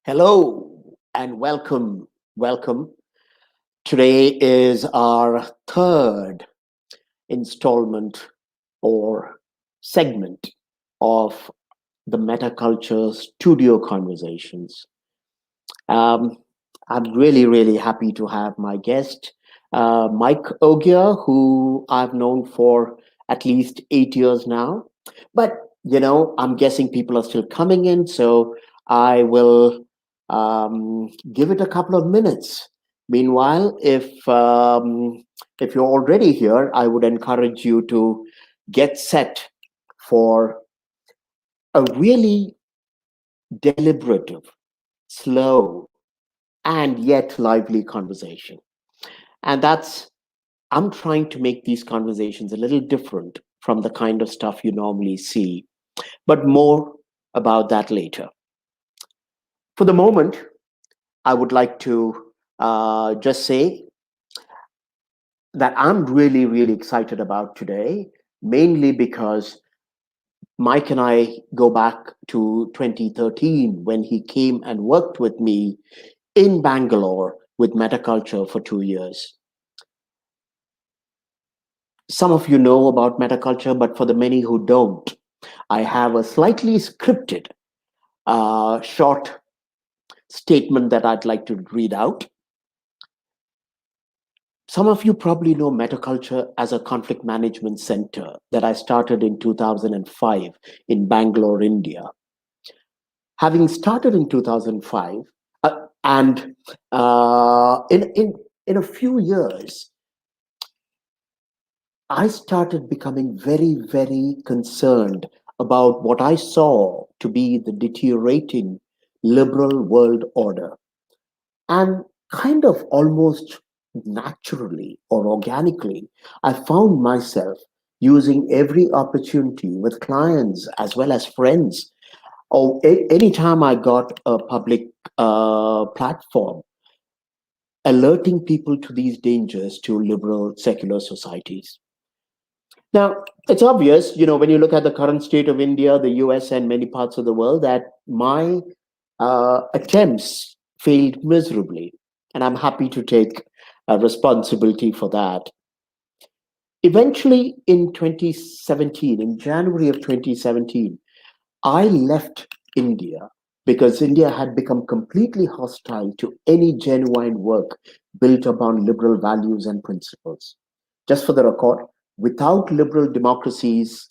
Hello and welcome. Welcome. Today is our third installment or segment of the Metaculture Studio Conversations. Um, I'm really happy to have my guest, Mike Oghia, who I've known for at least 8 years now. But, I'm guessing people are still coming in, so I will give it a couple of minutes. Meanwhile, if you're already here, I would encourage you to get set for a really deliberative, slow, and yet lively conversation. And I'm trying to make these conversations a little different from the kind of stuff you normally see, but more about that later. For the moment, I would like to just say that I'm really excited about today, mainly because Mike and I go back to 2013 when he came and worked with me in Bangalore with Metaculture for 2 years. Some of you know about Metaculture, but for the many who don't, I have a slightly scripted short statement that I'd like to read out. Some of you probably know Metaculture as a conflict management center that I started in 2005 in Bangalore, India. Having started in 2005, and in a few years, I started becoming very concerned about what I saw to be the deteriorating liberal world order. And kind of almost naturally or organically, I found myself using every opportunity with clients as well as friends. Or anytime I got a public platform, alerting people to these dangers to liberal secular societies. Now, it's obvious, when you look at the current state of India, the US, and many parts of the world, that my attempts failed miserably. And I'm happy to take responsibility for that. Eventually, in 2017, in January of 2017, I left India because India had become completely hostile to any genuine work built upon liberal values and principles. Just for the record, without liberal democracies,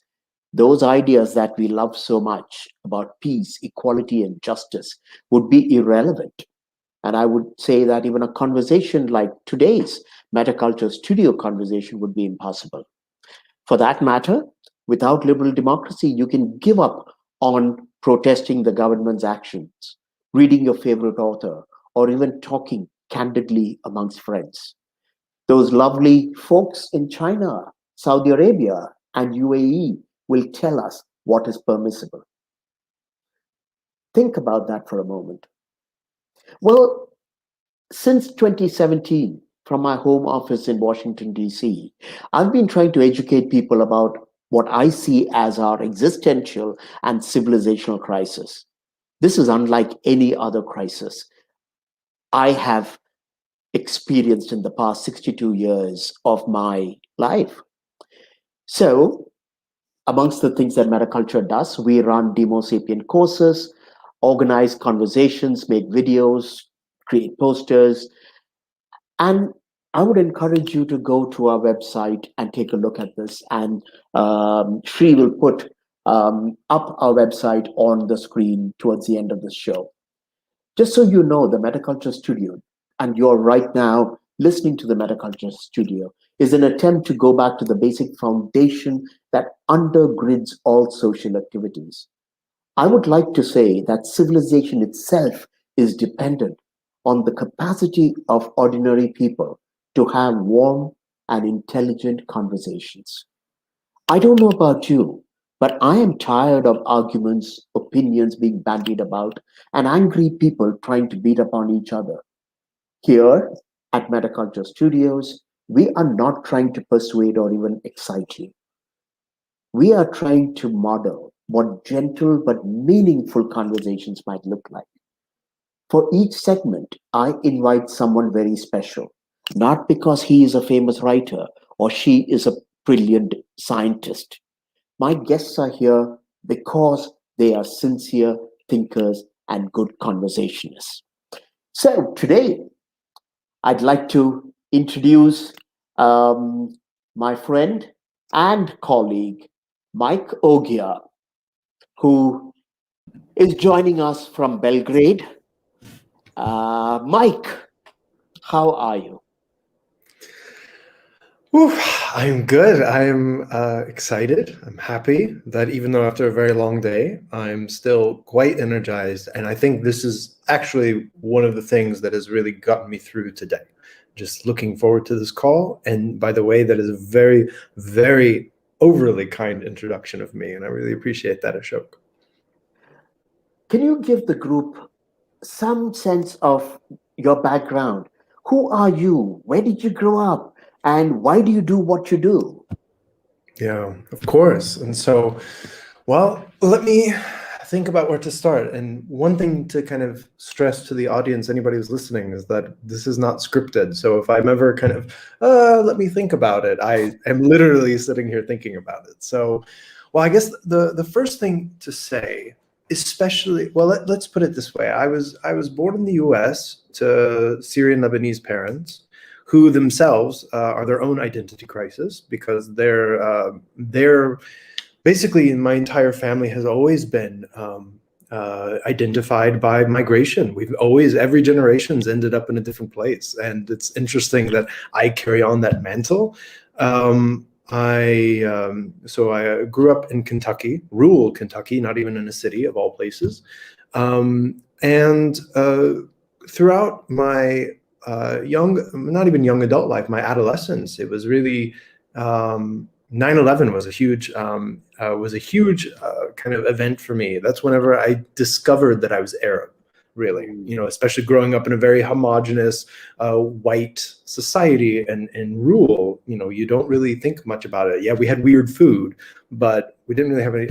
those ideas that we love so much about peace, equality, and justice would be irrelevant. And I would say that even a conversation like today's Metaculture Studio conversation would be impossible. For that matter, without liberal democracy, you can give up on protesting the government's actions, reading your favorite author, or even talking candidly amongst friends. Those lovely folks in China, Saudi Arabia, and UAE will tell us what is permissible. Think about that for a moment. Well, since 2017, from my home office in Washington, D.C., I've been trying to educate people about what I see as our existential and civilizational crisis. This is unlike any other crisis I have experienced in the past 62 years of my life. So, amongst the things that Metaculture does, we run Demo Sapien courses, organize conversations, make videos, create posters, and I would encourage you to go to our website and take a look at this. And Shri will put up our website on the screen towards the end of the show. Just so you know, the Metaculture Studio, and you're right now listening to the Metaculture Studio, is an attempt to go back to the basic foundation that undergirds all social activities. I would like to say that civilization itself is dependent on the capacity of ordinary people to have warm and intelligent conversations. I don't know about you, but I am tired of arguments, opinions being bandied about, and angry people trying to beat up on each other. Here at Metaculture Studios, we are not trying to persuade or even excite you. We are trying to model what gentle but meaningful conversations might look like. For each segment, I invite someone very special, not because he is a famous writer or she is a brilliant scientist. My guests are here because they are sincere thinkers and good conversationalists. So today, I'd like to introduce my friend and colleague, Mike Oghia, who is joining us from Belgrade. Mike, how are you? I'm good. I'm excited. I'm happy that even though after a very long day, I'm still quite energized. And I think this is actually one of the things that has really gotten me through today. Just looking forward to this call. And by the way, that is a very, very overly kind introduction of me. And I really appreciate that, Ashok. Can you give the group some sense of your background? Who are you? Where did you grow up? And why do you do what you do? Yeah, of course. And so, well, let me think about where to start. And one thing to kind of stress to the audience, anybody who's listening, is that this is not scripted. So if I'm ever kind of, let me think about it, I am literally sitting here thinking about it. So, well, I guess the first thing to say, especially, well, let's put it this way. I was born in the US to Syrian Lebanese parents who themselves are their own identity crisis because they're basically my entire family has always been identified by migration. We've always, every generation's ended up in a different place, and it's interesting that I carry on that mantle. So I grew up in Kentucky, rural Kentucky, not even in a city of all places, and throughout my not even young adult life, my adolescence, it was really 9/11 was a huge kind of event for me. That's whenever I discovered that I was Arab, really, especially growing up in a very homogenous white society and rural, you don't really think much about it. Yeah, we had weird food, but we didn't really have any,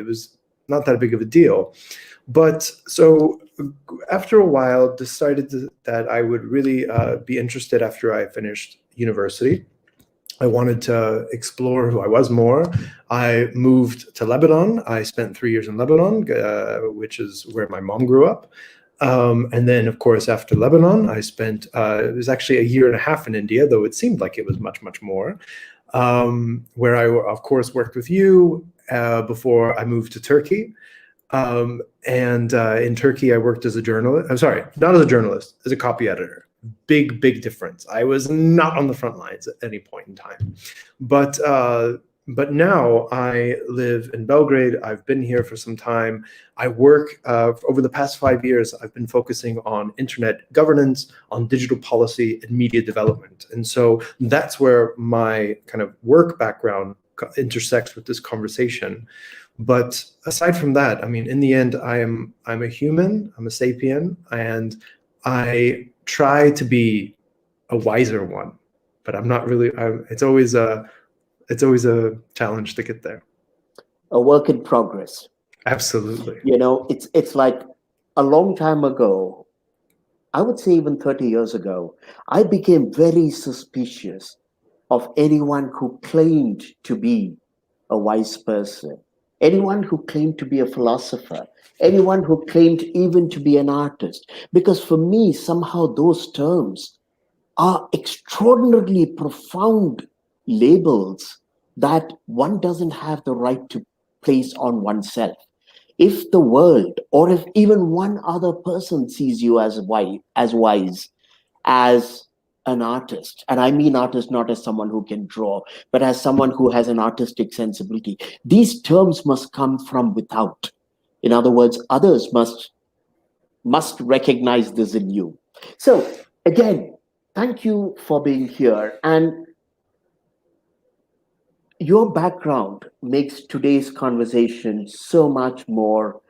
it was not that big of a deal. But so after a while, decided that I would really be interested after I finished university. I wanted to explore who I was more. I moved to Lebanon. I spent 3 years in Lebanon, which is where my mom grew up. And then, of course, after Lebanon, I spent, it was actually a year and a half in India, though it seemed like it was much, much more, where I, of course, worked with you before I moved to Turkey. And in Turkey, I worked as a journalist. I'm sorry, not as a journalist, as a copy editor. Big, big difference. I was not on the front lines at any point in time. But now I live in Belgrade. I've been here for some time. I work over the past 5 years. I've been focusing on internet governance, on digital policy, and media development. And so that's where my kind of work background intersects with this conversation. But aside from that, I mean, in the end, I'm a human, I'm a sapien, and I try to be a wiser one, but I'm not really. It's always a challenge to get there. A work in progress. Absolutely. It's like a long time ago, I would say even 30 years ago, I became very suspicious of anyone who claimed to be a wise person, anyone who claimed to be a philosopher, anyone who claimed even to be an artist. Because for me, somehow those terms are extraordinarily profound labels that one doesn't have the right to place on oneself. If the world, or if even one other person sees you as wise, as an artist, and I mean artist not as someone who can draw, but as someone who has an artistic sensibility, these terms must come from without. In other words, others must recognize this in you. So again, thank you for being here. And your background makes today's conversation so much more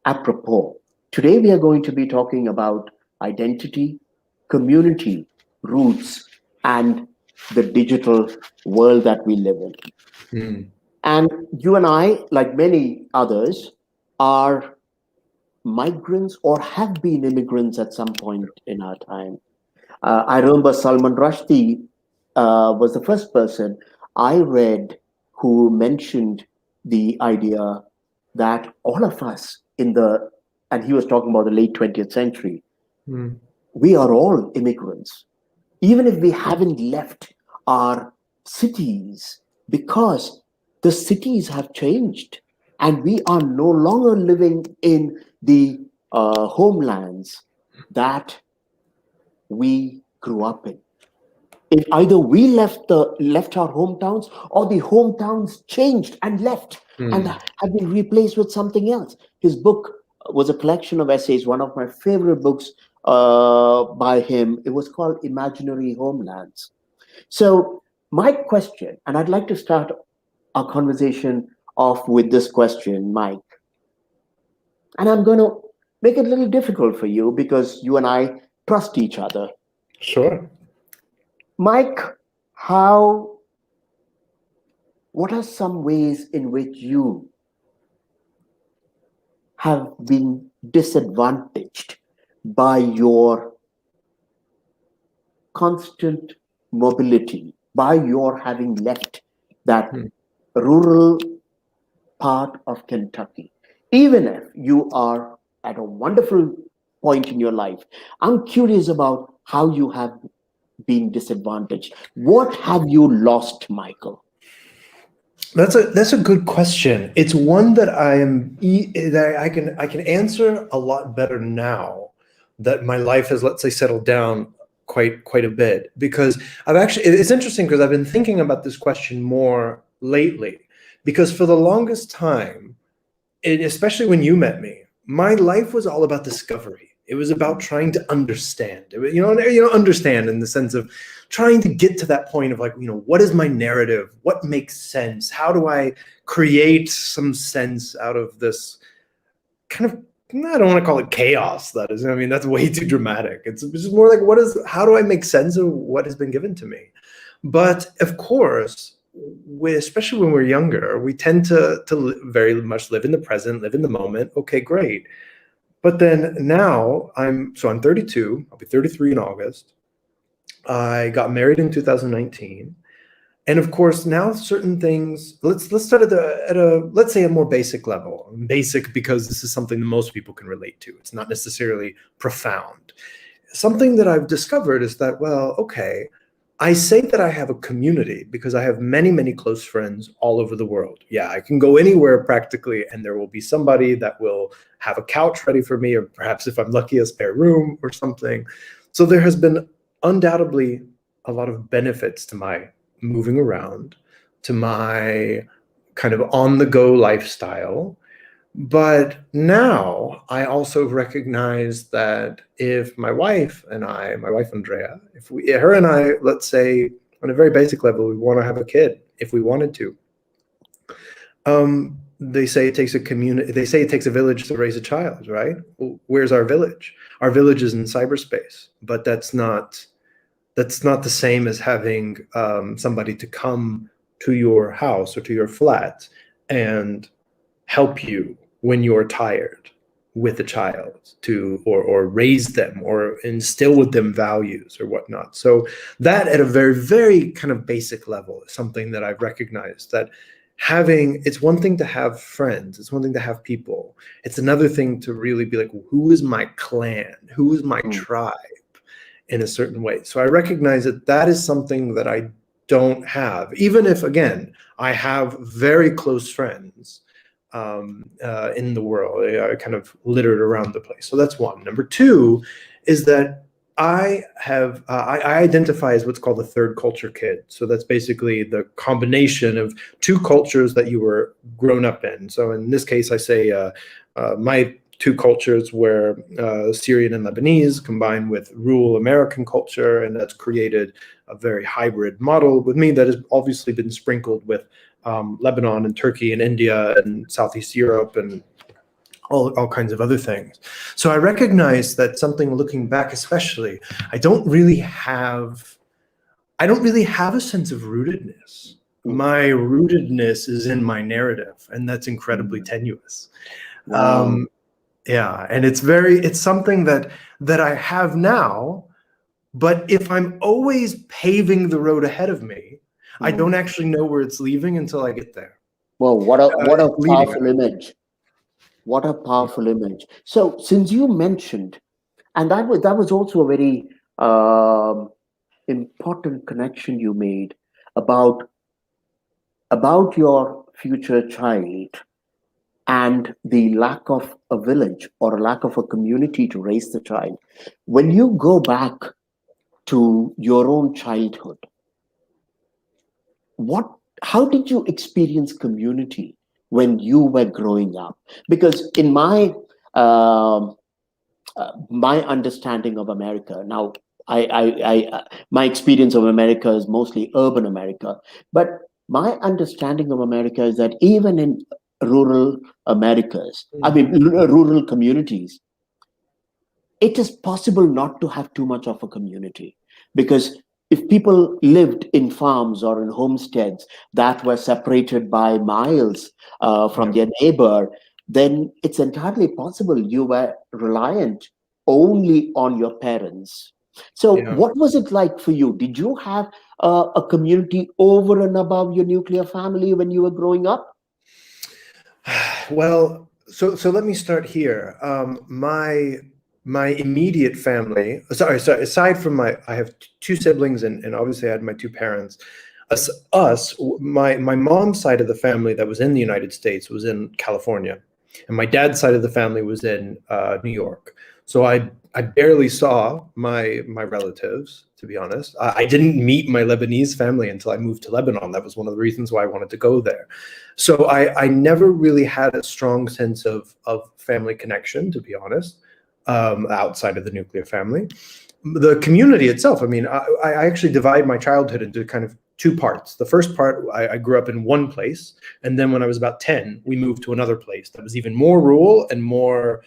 apropos. Today, we are going to be talking about identity, community, roots, and the digital world that we live in. Mm. And you and I, like many others, are migrants or have been immigrants at some point in our time. I remember Salman Rushdie was the first person I read who mentioned the idea that all of us and he was talking about the late 20th century, Mm. we are all immigrants, even if we haven't left our cities, because the cities have changed and we are no longer living in the homelands that we grew up in. If either we left our hometowns or the hometowns changed and left and Mm. have been replaced with something else. His book was a collection of essays, one of my favorite books by him. It was called Imaginary Homelands. So my question, and I'd like to start our conversation off with this question, Mike, and I'm going to make it a little difficult for you because you and I trust each other. Sure. Mike, how what are some ways in which you have been disadvantaged by your constant mobility, by your having left that Mm. rural part of Kentucky? Even if you are at a wonderful point in your life, I'm curious about how you have been disadvantaged. What have you lost, Michael? That's a good question. It's one that that I can answer a lot better now that my life has, let's say, settled down quite a bit, because it's interesting because I've been thinking about this question more lately, because for the longest time, and especially when you met me, my life was all about discovery. It was about trying to understand. Understand in the sense of trying to get to that point of like, what is my narrative? What makes sense? How do I create some sense out of this kind of, I don't want to call it chaos. That is, I mean, that's way too dramatic. It's just more like, how do I make sense of what has been given to me? But of course, especially when we're younger, we tend to very much live in the present, live in the moment. Okay, great. But then now I'm 32. I'll be 33 in August. I got married in 2019. And of course, now certain things, let's start at a let's say a more basic level. Basic because this is something that most people can relate to. It's not necessarily profound. Something that I've discovered is that, well, okay, I say that I have a community because I have many, many close friends all over the world. Yeah, I can go anywhere practically, and there will be somebody that will have a couch ready for me, or perhaps if I'm lucky, a spare room or something. So there has been undoubtedly a lot of benefits to my moving around, to my kind of on-the-go lifestyle. But now I also recognize that if my wife Andrea, her and I, let's say on a very basic level, we want to have a kid, if we wanted to. They say it takes a community. They say it takes a village to raise a child, right? Well, where's our village? Our village is in cyberspace, but that's not the same as having somebody to come to your house or to your flat and help you when you're tired with a child, or raise them or instill with them values or whatnot. So that at a very, very kind of basic level is something that I've recognized, that it's one thing to have friends, it's one thing to have people. It's another thing to really be like, who is my clan? Who is my tribe? In a certain way. So I recognize that is something that I don't have, even if, again, I have very close friends in the world, kind of littered around the place. So that's one. Number two is that I identify as what's called a third culture kid. So that's basically the combination of two cultures that you were grown up in. So in this case, I say my two cultures were Syrian and Lebanese combined with rural American culture, and that's created a very hybrid model with me that has obviously been sprinkled with Lebanon and Turkey and India and Southeast Europe and all kinds of other things. So I recognize that something, looking back especially, I don't really have a sense of rootedness. My rootedness is in my narrative, and that's incredibly tenuous. Wow. Yeah, and it's something that I have now, but if I'm always paving the road ahead of me, I don't Mm. actually know where it's leaving until I get there. Well, what a It's leading powerful us. image. What a powerful image. So, since you mentioned, and that was also a very um, important connection you made about your future child and the lack of a village or a lack of a community to raise the child. When you go back to your own childhood, what how did you experience community when you were growing up? Because in um, my understanding of America now, my experience of America is mostly urban America, but my understanding of America is that even in rural Americas, I mean Mhm. rural communities, it is possible not to have too much of a community, because if people lived in farms or in homesteads that were separated by miles from Yeah, their neighbor, then it's entirely possible you were reliant only on your parents. So yeah. what was it like for you? Did you have a community over and above your nuclear family when you were growing up? Well, so let me start here. My immediate family, sorry, aside from I have two siblings, and obviously I had my two parents. My mom's side of the family that was in the United States was in California, and my dad's side of the family was in New York. So I barely saw my relatives, to be honest. I didn't meet my Lebanese family until I moved to Lebanon. That was one of the reasons why I wanted to go there. So I never really had a strong sense of family connection, to be honest, outside of the nuclear family. The community itself, I mean, I actually divide my childhood into kind of two parts. The first part, I grew up in one place, and then when I was about 10, we moved to another place that was even more rural and more,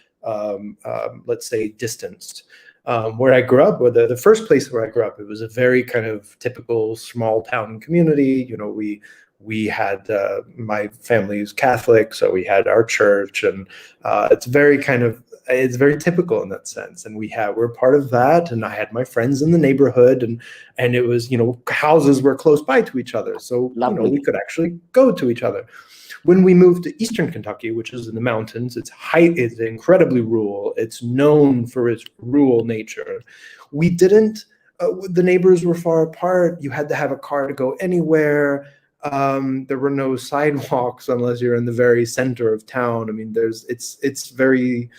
let's say, distanced. Where I grew up, or the first place where I grew up, it was a very kind of typical small town community. You know, we had my family is Catholic, so we had our church, and it's very typical in that sense. And we're part of that, and I had my friends in the neighborhood, and it was, houses were close by to each other, so we Lovely. could actually go to each other. When we moved to Eastern Kentucky, which is in the mountains, it's incredibly rural. It's known for its rural nature. We didn't. The neighbors were far apart. You had to have a car to go anywhere. There were no sidewalks unless you're in the very center of town. I mean, it's very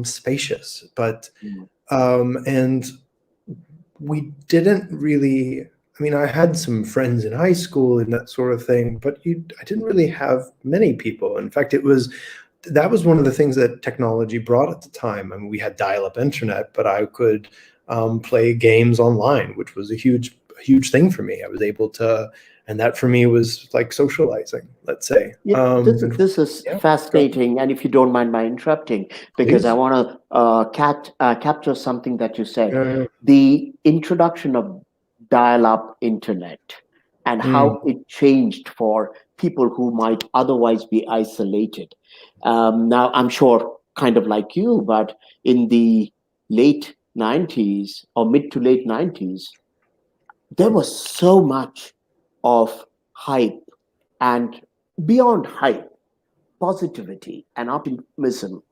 spacious, but Mm. and we didn't really. I mean, I had some friends in high school and that sort of thing, but I didn't really have many people. In fact, that was one of the things that technology brought at the time. I mean, we had dial-up internet, but I could play games online, which was a huge thing for me. I was able to, and that for me was like socializing, let's say. Yeah, this is Yeah, go ahead, fascinating, and if you don't mind my interrupting, because I please. want to capture something that you said, Uh, the introduction of dial-up internet and how mm, it changed for people who might otherwise be isolated. Now, I'm sure, kind of like you, but in the late '90s or mid to late '90s, there was so much of hype and beyond hype, positivity and optimism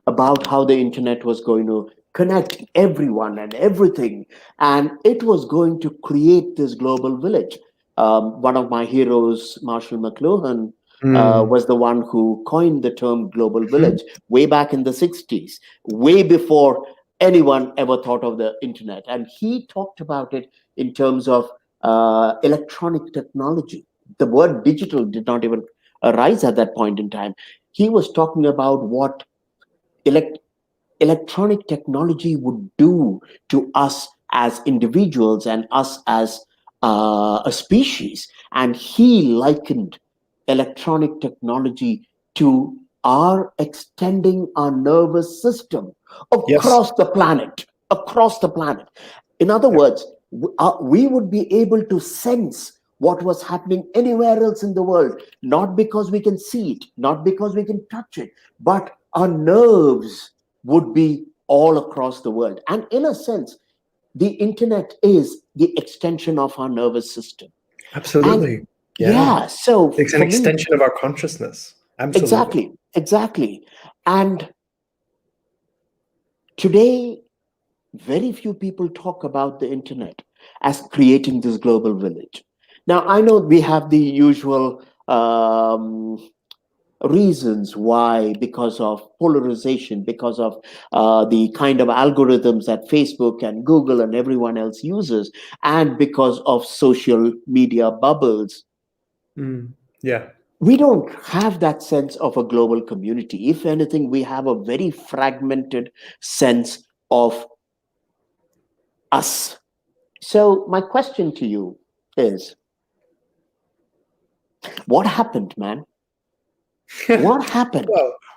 about how the internet was going to connect everyone and everything, and it was going to create this global village. One of my heroes, Marshall McLuhan, mm, was the one who coined the term global village way back in the 60s, way before anyone ever thought of the internet. And he talked about it in terms of electronic technology. The word digital did not even arise at that point in time. He was talking about what elect- electronic technology would do to us as individuals and us as a species. And he likened electronic technology to our extending our nervous system yes. across the planet, across the planet. In other Yeah. words, we would be able to sense what was happening anywhere else in the world, not because we can see it, not because we can touch it, but our nerves would be all across the world. And in a sense, the internet is the extension of our nervous system. And Absolutely. Yeah. yeah, so It's an for me, extension of our consciousness. Absolutely. exactly. And today, very few people talk about the internet as creating this global village. Now, I know we have the usual reasons why, because of polarization, because of the kind of algorithms that Facebook and Google and everyone else uses, and because of social media bubbles. Yeah. We don't have that sense of a global community. If anything, we have a very fragmented sense of us. So, my question to you is, what happened, man? What happened?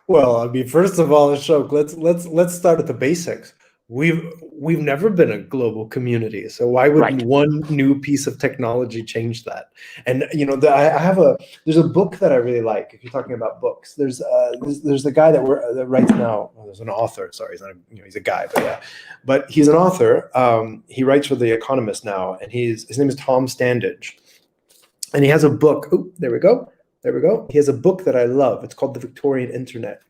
Well, I mean, first of all, Ashok, let's start at the basics. We've never been a global community, so why would Right. one new piece of technology change that? And I have there's a book that I really like. If you're talking about books, there's a guy that writes now. Well, there's an author. Sorry, he's not he's a guy, but yeah, but he's an author. He writes for The Economist now, and his name is Tom Standage, and he has a book. Oh, there we go. There we go. He has a book that I love. It's called The Victorian Internet.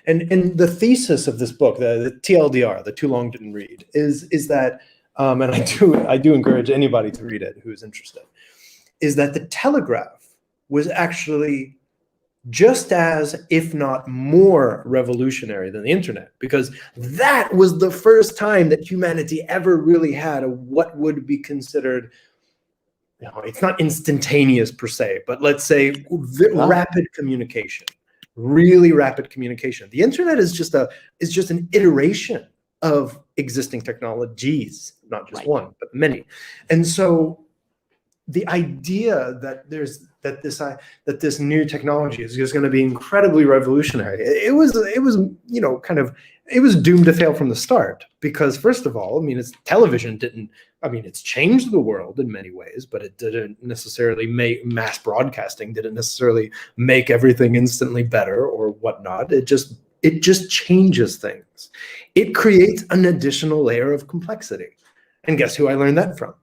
And the thesis of this book, the TLDR, the too long didn't read, is that, and I do encourage anybody to read it who's interested, is that the telegraph was actually just as, if not more, revolutionary than the internet, because that was the first time that humanity ever really had what would be considered, it's not instantaneous per se, but let's say rapid communication, really rapid communication. The internet is just an iteration of existing technologies, not just one, but many. And so the idea that this new technology is just going to be incredibly revolutionary, it was it was doomed to fail from the start, because first of all, I mean, it's changed the world in many ways, but it didn't necessarily make mass broadcasting, didn't necessarily make everything instantly better or whatnot. It just changes things. It creates an additional layer of complexity. And guess who I learned that from?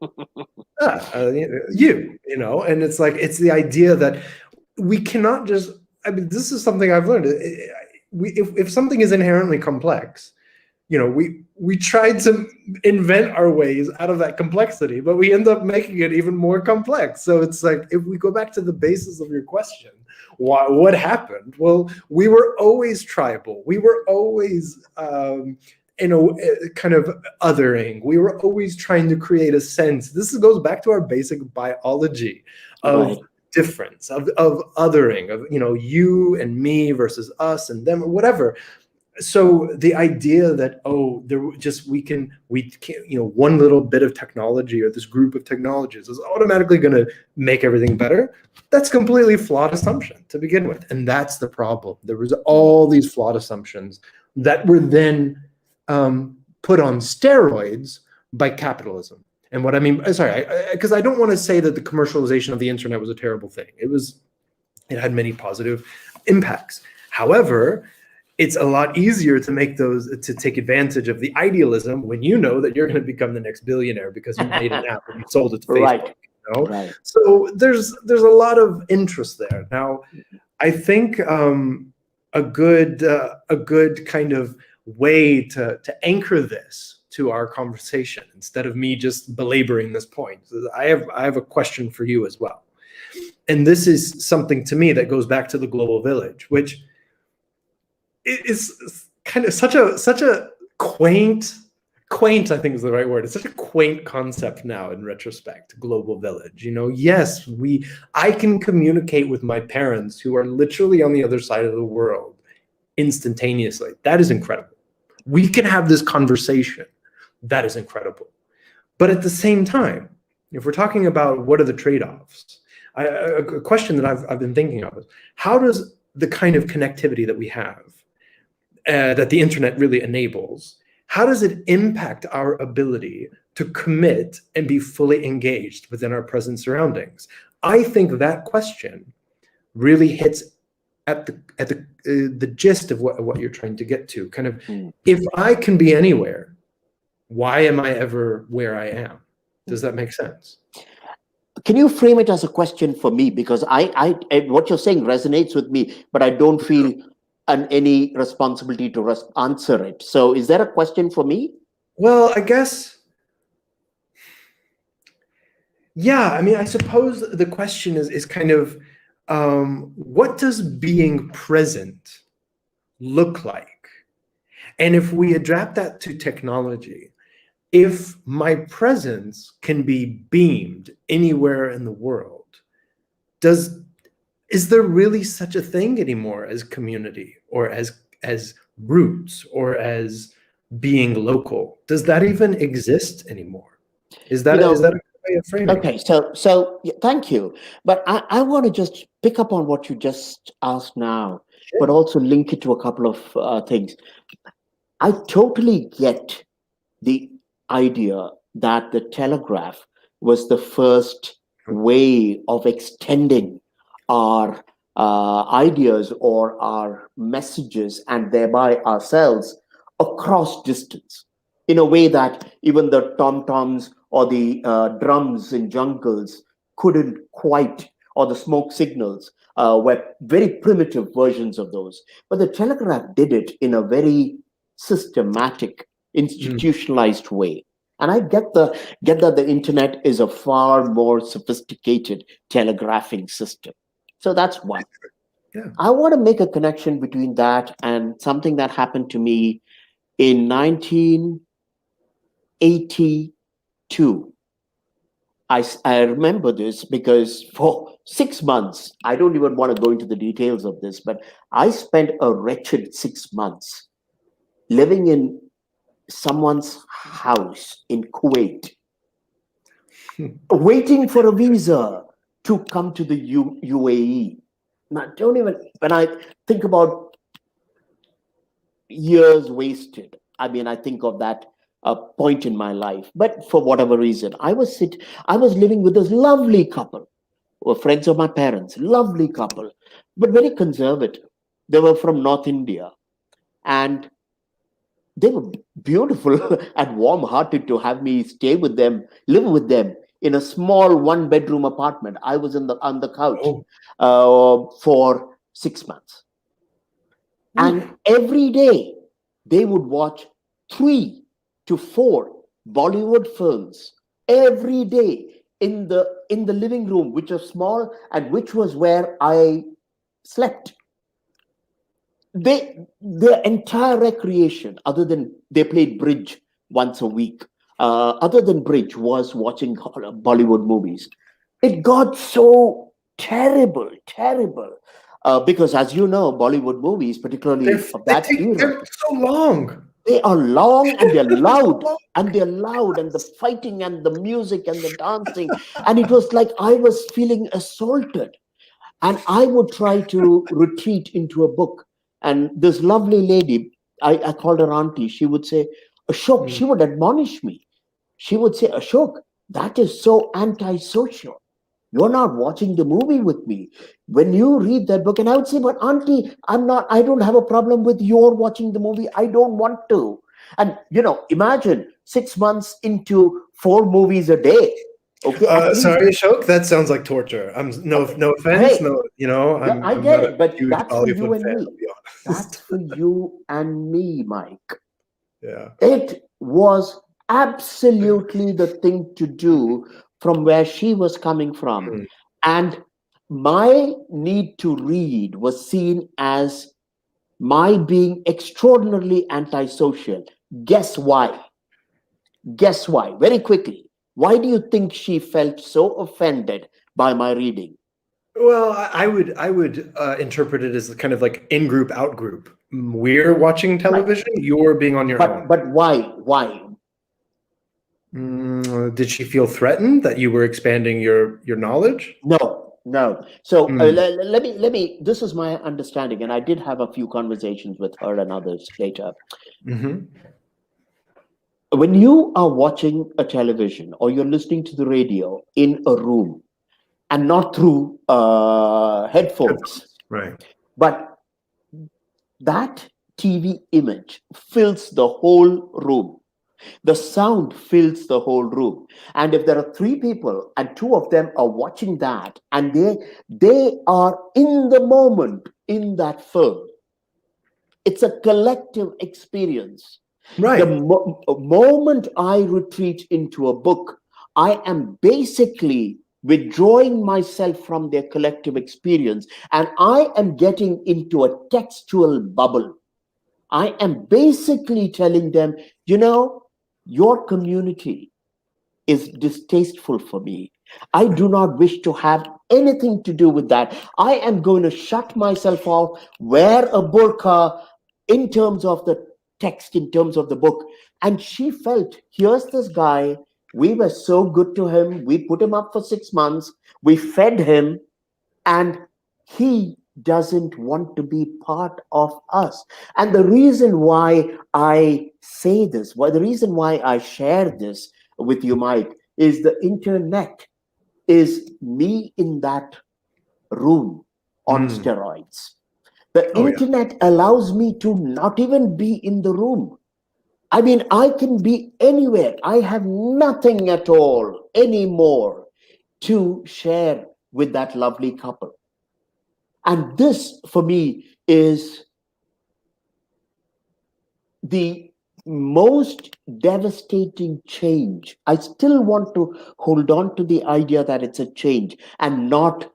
And it's like, it's the idea that we cannot just, I mean, this is something I've learned. If something is inherently complex, we tried to invent our ways out of that complexity, but we end up making it even more complex. So it's like, if we go back to the basis of your question, what happened? Well, we were always tribal. We were always kind of othering. We were always trying to create a sense. This goes back to our basic biology of difference, of othering, of you and me versus us and them, or whatever. So the idea that one little bit of technology or this group of technologies is automatically going to make everything better, that's completely flawed assumption to begin with. And that's the problem. There was all these flawed assumptions that were then put on steroids by capitalism. And what I mean, sorry, because I don't want to say that the commercialization of the internet was a terrible thing. It had many positive impacts. However, it's a lot easier to take advantage of the idealism when you know that you're going to become the next billionaire because you made an app and you sold it to Facebook. So there's a lot of interest there. Now, I think a good kind of way to anchor this to our conversation, instead of me just belaboring this point, I have a question for you as well. And this is something to me that goes back to the global village, which is kind of such a quaint, I think is the right word. It's such a quaint concept now in retrospect, global village. Yes, I can communicate with my parents who are literally on the other side of the world instantaneously. That is incredible. We can have this conversation. That is incredible. But at the same time, if we're talking about what are the trade-offs, a question that I've been thinking of is, how does the kind of connectivity that we have, that the internet really enables, how does it impact our ability to commit and be fully engaged within our present surroundings? I think that question really hits at the gist of what you're trying to get to. Kind of, if I can be anywhere, why am I ever where I am? Does that make sense? Can you frame it as a question for me? Because what you're saying resonates with me, but I don't feel any responsibility to answer it. So is there a question for me? Well, I guess, yeah. I mean, I suppose the question is kind of, what does being present look like? And if we adapt that to technology, if my presence can be beamed anywhere in the world, is there really such a thing anymore as community, or as roots, or as being local? Does that even exist anymore? Is that a good way of framing Okay, it? so yeah, thank you. But I want to just pick up on what you just asked now, but also link it to a couple of things. I totally get the idea that the telegraph was the first way of extending our ideas or our messages, and thereby ourselves, across distance, in a way that even the tom-toms or the drums in jungles couldn't quite, or the smoke signals were very primitive versions of those. But the telegraph did it in a very systematic, institutionalized way. And I get that the internet is a far more sophisticated telegraphing system. So that's one. Yeah. I want to make a connection between that and something that happened to me in 1982. I remember this because for 6 months, I don't even want to go into the details of this, but I spent a wretched 6 months living in someone's house in Kuwait, waiting for a visa to come to the UAE. Now, don't even, when I think about years wasted, I mean, I think of that point in my life. But for whatever reason, I was living with this lovely couple, who were friends of my parents, lovely couple, but very conservative. They were from North India, and they were beautiful and warm-hearted to have me stay with them, live with them in a small one-bedroom apartment. I was on the couch for 6 months, and every day they would watch 3 to 4 Bollywood films every day in the living room, which was small and which was where I slept. Their entire recreation, other than they played bridge once a week, other than bridge, was watching Bollywood movies. It got so terrible, because, as you know, Bollywood movies, particularly of that era, They're so long. they are long and they're loud, and the fighting and the music and the dancing, and it was like I was feeling assaulted. And I would try to retreat into a book. And this lovely lady, I called her auntie, she would say, Ashok, she would admonish me. She would say, Ashok, that is so antisocial. You're not watching the movie with me. When you read that book, and I would say, but auntie, I don't have a problem with your watching the movie. I don't want to. And, imagine 6 months into 4 movies a day. Okay, at least. Sorry, Ashok, that sounds like torture. No offense. Hey, No, yeah, I I'm get not a it, but huge that's for you Bollywood and fan, me. to be That's honest. for you and me, Mike. Yeah. It was absolutely the thing to do from where she was coming from. And my need to read was seen as my being extraordinarily antisocial. Guess why? Guess why? Very quickly. Why do you think she felt so offended by my reading? Well, I would interpret it as kind of like in group, out group. We're watching Right. television. You're being on your own. But why? Why? Did she feel threatened that you were expanding your knowledge? No. So let me. This is my understanding, and I did have a few conversations with her and others later. Mm-hmm. When you are watching a television or you're listening to the radio in a room and not through headphones, Headphones. Right. but that TV image fills the whole room. The sound fills the whole room. And if there are three people and two of them are watching that and they are in the moment in that film, it's a collective experience. The Right. moment I retreat into a book, I am basically withdrawing myself from their collective experience and I am getting into a textual bubble. I am basically telling them, you know, your community is distasteful for me. I do not wish to have anything to do with that. I am going to shut myself off, wear a burqa in terms of the text, in terms of the book. And she felt, here's this guy. We were so good to him. We put him up for 6 months. We fed him. And he doesn't want to be part of us. And the reason why I say this, why the reason why I share this with you, Mike, is the internet is me in that room on Mm. steroids. The Oh yeah. internet allows me to not even be in the room. I mean, I can be anywhere. I have nothing at all anymore to share with that lovely couple. And this, for me, is the most devastating change. I still want to hold on to the idea that it's a change and not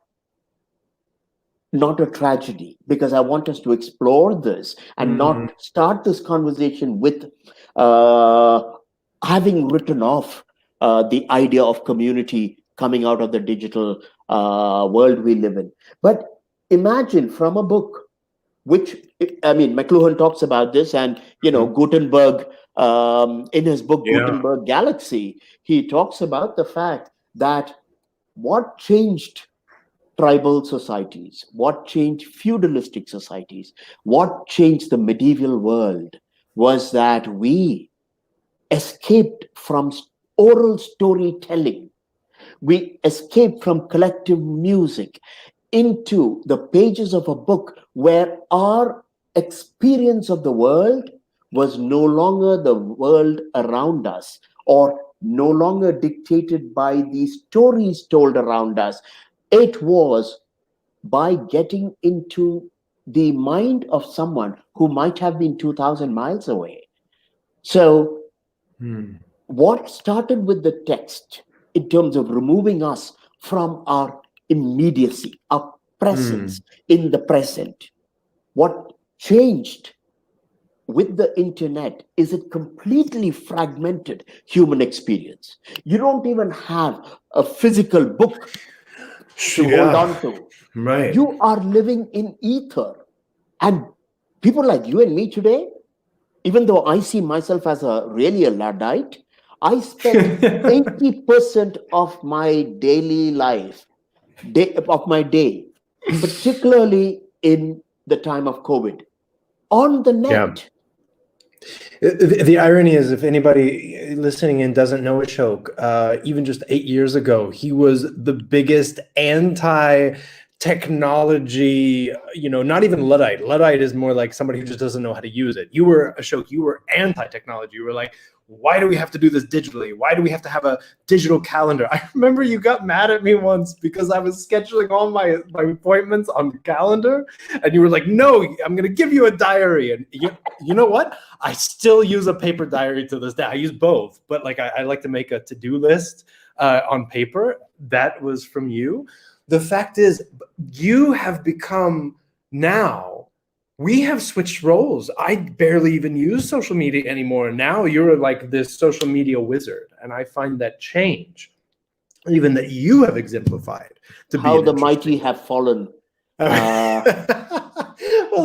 a tragedy, because I want us to explore this and Mm. not start this conversation with uh, having written off the idea of community coming out of the digital world we live in. But imagine from a book, which, I mean, McLuhan talks about this, and Mhm. Gutenberg, in his book Yeah. Gutenberg Galaxy, he talks about the fact that what changed tribal societies, what changed feudalistic societies, what changed the medieval world was that we escaped from oral storytelling. We escaped from collective music into the pages of a book where our experience of the world was no longer the world around us or no longer dictated by the stories told around us. It was by getting into the mind of someone who might have been 2,000 miles away. So Mm. what started with the text in terms of removing us from our immediacy, our Mm. presence in the present, what changed with the internet is it completely fragmented human experience. You don't even have a physical book to hold Yeah. on to. Right. You are living in ether. And people like you and me today, even though I see myself as really a Luddite, I spent 80% of my daily life, of my day, particularly in the time of COVID, on the Yeah. net. The irony is, if anybody listening in doesn't know Ashok, even just 8 years ago, he was the biggest anti-technology, not even Luddite. Luddite is more like somebody who just doesn't know how to use it. You were, Ashok, you were anti-technology. You were like, why do we have to do this digitally? Why do we have to have a digital calendar? I remember you got mad at me once because I was scheduling all my appointments on the calendar, and you were like, no, I'm going to give you a diary. And you know what? I still use a paper diary to this day. I use both, but like I like to make a to-do list on paper. That was from you. The fact is, you have become now, we have switched roles. I barely even use social media anymore. Now you're like this social media wizard. And I find that change, even that you have exemplified, to be How an the mighty interesting. have fallen. Well,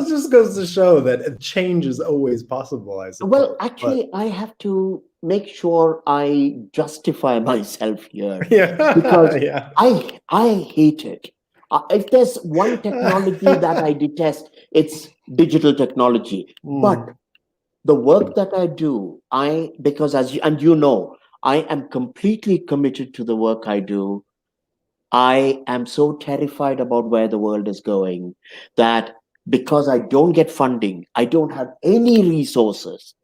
it just goes to show that change is always possible, I Well, suppose. But actually, I have to make sure I justify myself here yeah, because yeah. I hate it. If there's one technology that I detest, it's digital technology. But Mm, the work that I do, because as you, and you know, I am completely committed to the work I do. I am so terrified about where the world is going that because I don't get funding, I don't have any resources.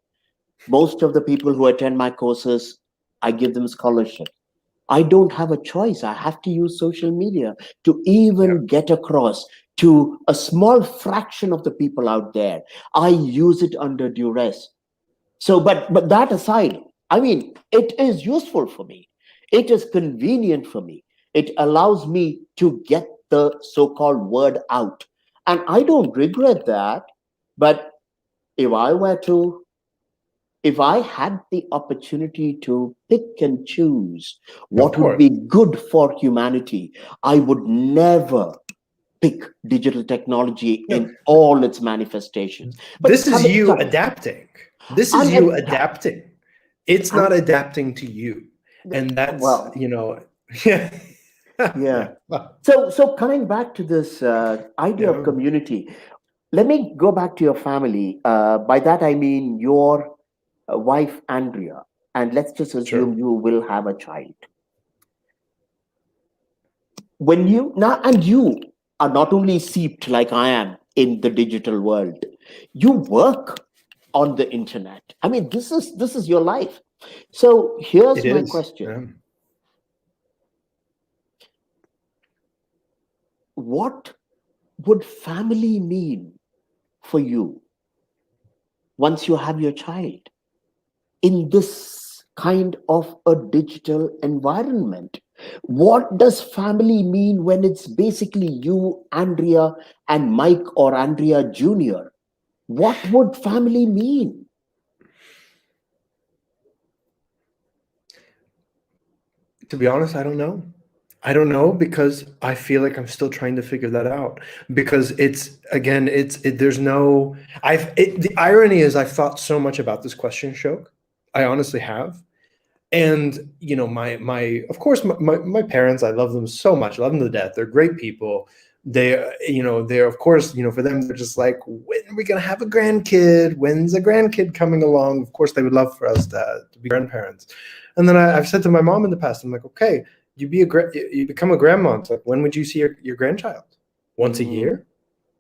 Most of the people who attend my courses, I give them scholarship. I don't have a choice. I have to use social media to Yeah, even get across to a small fraction of the people out there. I use it under duress. So, but that aside, I mean, it is useful for me. It is convenient for me. It allows me to get the so-called word out. And I don't regret that. But if I were to if I had the opportunity to pick and choose of what would course. be good for humanity, I would never pick digital technology No, in all its manifestations. But this is you adapting. This is I'm you adapt. adapting. It's not I'm adapting to you. And that's, well, yeah. yeah. Yeah. Well, So coming back to this idea of yeah. community, let me go back to your family. By that I mean your wife Andrea, and let's just Sure. assume you will have a child. When you now and you are not only seeped like I am in the digital world, you work on the internet. I mean, this is your life. So It here's my is. question: Yeah. what would family mean for you once you have your child in this kind of a digital environment? What does family mean when it's basically you, Andrea, and Mike or Andrea Jr.? What would family mean? To be honest, I don't know. I don't know because I feel like I'm still trying to figure that out. Because it's again, there's no. The irony is I've thought so much about this question, Shok. I honestly have. And my of course my parents, I love them so much, I love them to death. They're great people. They're of course, for them, they're just like, when are we gonna have a grandkid? When's a grandkid coming along? Of course they would love for us to be grandparents. And then I've said to my mom in the past, I'm like, okay, you become a grandma. It's like, when would you see your grandchild? Once a Mm, year?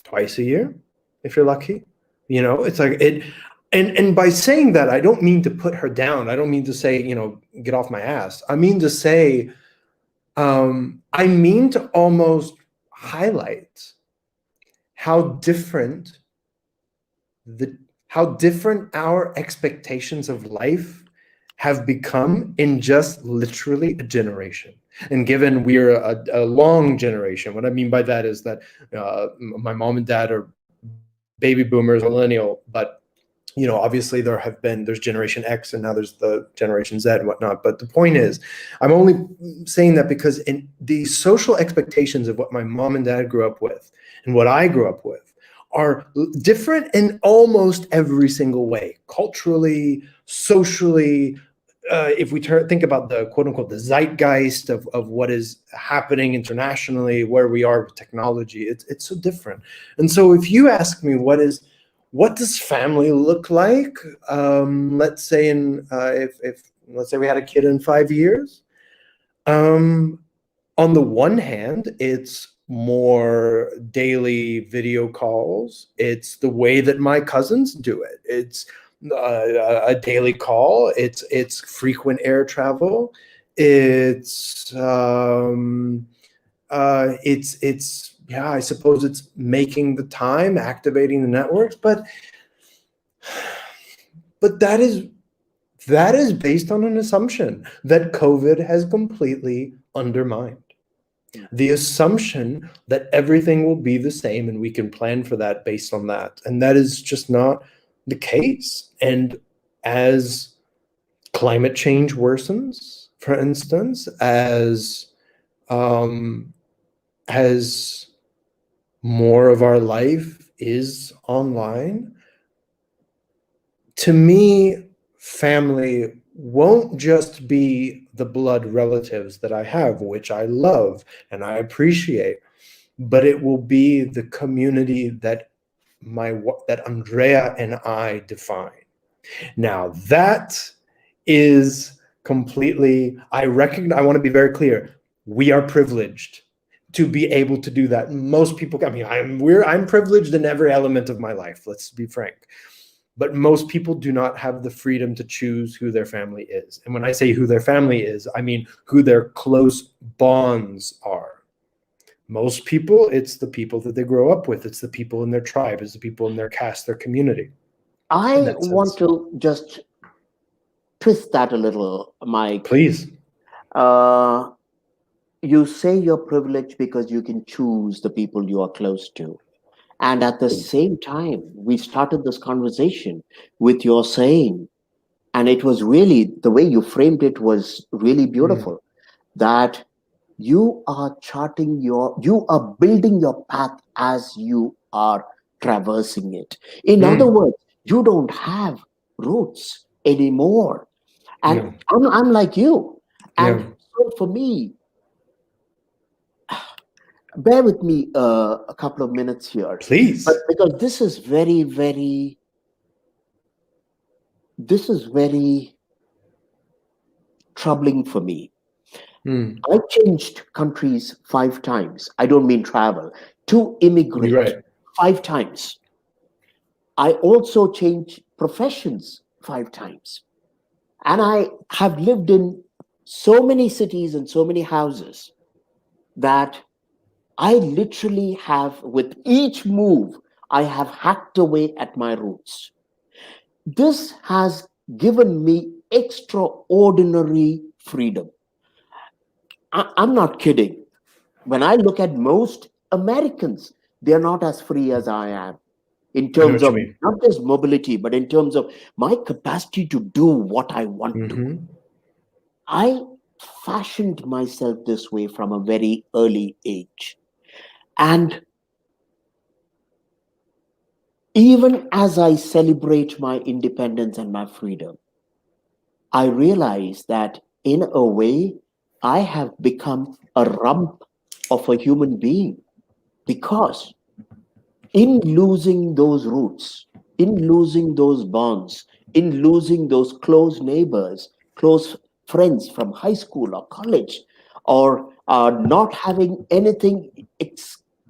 Twice a year, if you're lucky. It's like it. And by saying that, I don't mean to put her down. I don't mean to say, get off my ass. I mean to say, I mean to almost highlight how different the how different our expectations of life have become in just literally a generation. And given we're a long generation, what I mean by that is that my mom and dad are baby boomers, millennial, but obviously there's Generation X and now there's the Generation Z and whatnot. But the point is, I'm only saying that because in the social expectations of what my mom and dad grew up with and what I grew up with are different in almost every single way, culturally, socially. If we think about the quote unquote the zeitgeist of what is happening internationally, where we are with technology, it's so different. And so if you ask me what does family look like? Let's say if let's say we had a kid in 5 years. Um, on the one hand, it's more daily video calls. It's the way that my cousins do it. It's a daily call. It's frequent air travel. It's yeah, I suppose it's making the time, activating the networks, but that is based on an assumption that COVID has completely undermined. The assumption that everything will be the same and we can plan for that based on that. And that is just not the case. And as climate change worsens, for instance, um, as more of our life is online, to me, family won't just be the blood relatives that I have, which I love and I appreciate, but it will be the community that Andrea and I define. Now that is completely, I want to be very clear. We are privileged to be able to do that. Most people, I mean, I'm privileged in every element of my life. Let's be frank. But most people do not have the freedom to choose who their family is. And when I say who their family is, I mean who their close bonds are. Most people, it's the people that they grow up with. It's the people in their tribe. It's the people in their caste, their community. In I that want sense. to just twist that a little, Mike. Please. Uh, you say you're privileged because you can choose the people you are close to. And at the same time, we started this conversation with your saying, and it was really the way you framed it was really Mm. beautiful, that you are you are building your path as you are traversing it. In other Mm. words, you don't have roots anymore. And Yeah. I'm like you. Yeah. And so for me, bear with me a couple of minutes here, but Please. because this is very troubling for me. Mm. I changed countries 5 times. I don't mean travel, to You're immigrate right. 5 times. I also changed professions 5 times. And I have lived in so many cities and so many houses that I literally have, with each move, I have hacked away at my roots. This has given me extraordinary freedom. I'm not kidding. When I look at most Americans, they're not as free as I am in I know terms what you of mean. not just mobility, but in terms of my capacity to do what I want to. Mm-hmm. I fashioned myself this way from a very early age. And even as I celebrate my independence and my freedom, I realize that in a way, I have become a rump of a human being because in losing those roots, in losing those bonds, in losing those close neighbors, close friends from high school or college, or not having anything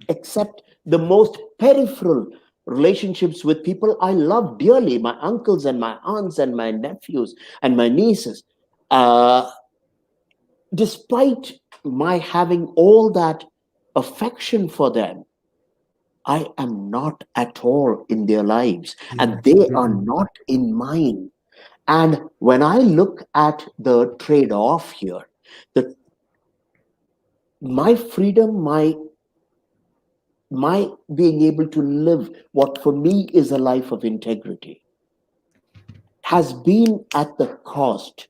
except the most peripheral relationships with people I love dearly, my uncles and my aunts and my nephews and my nieces. Uh, Despite my having all that affection for them, I am not at all in their lives, and they are Mm-hmm. not in mine. And when I look at the trade off here, the my freedom, my being able to live what for me is a life of integrity has been at the cost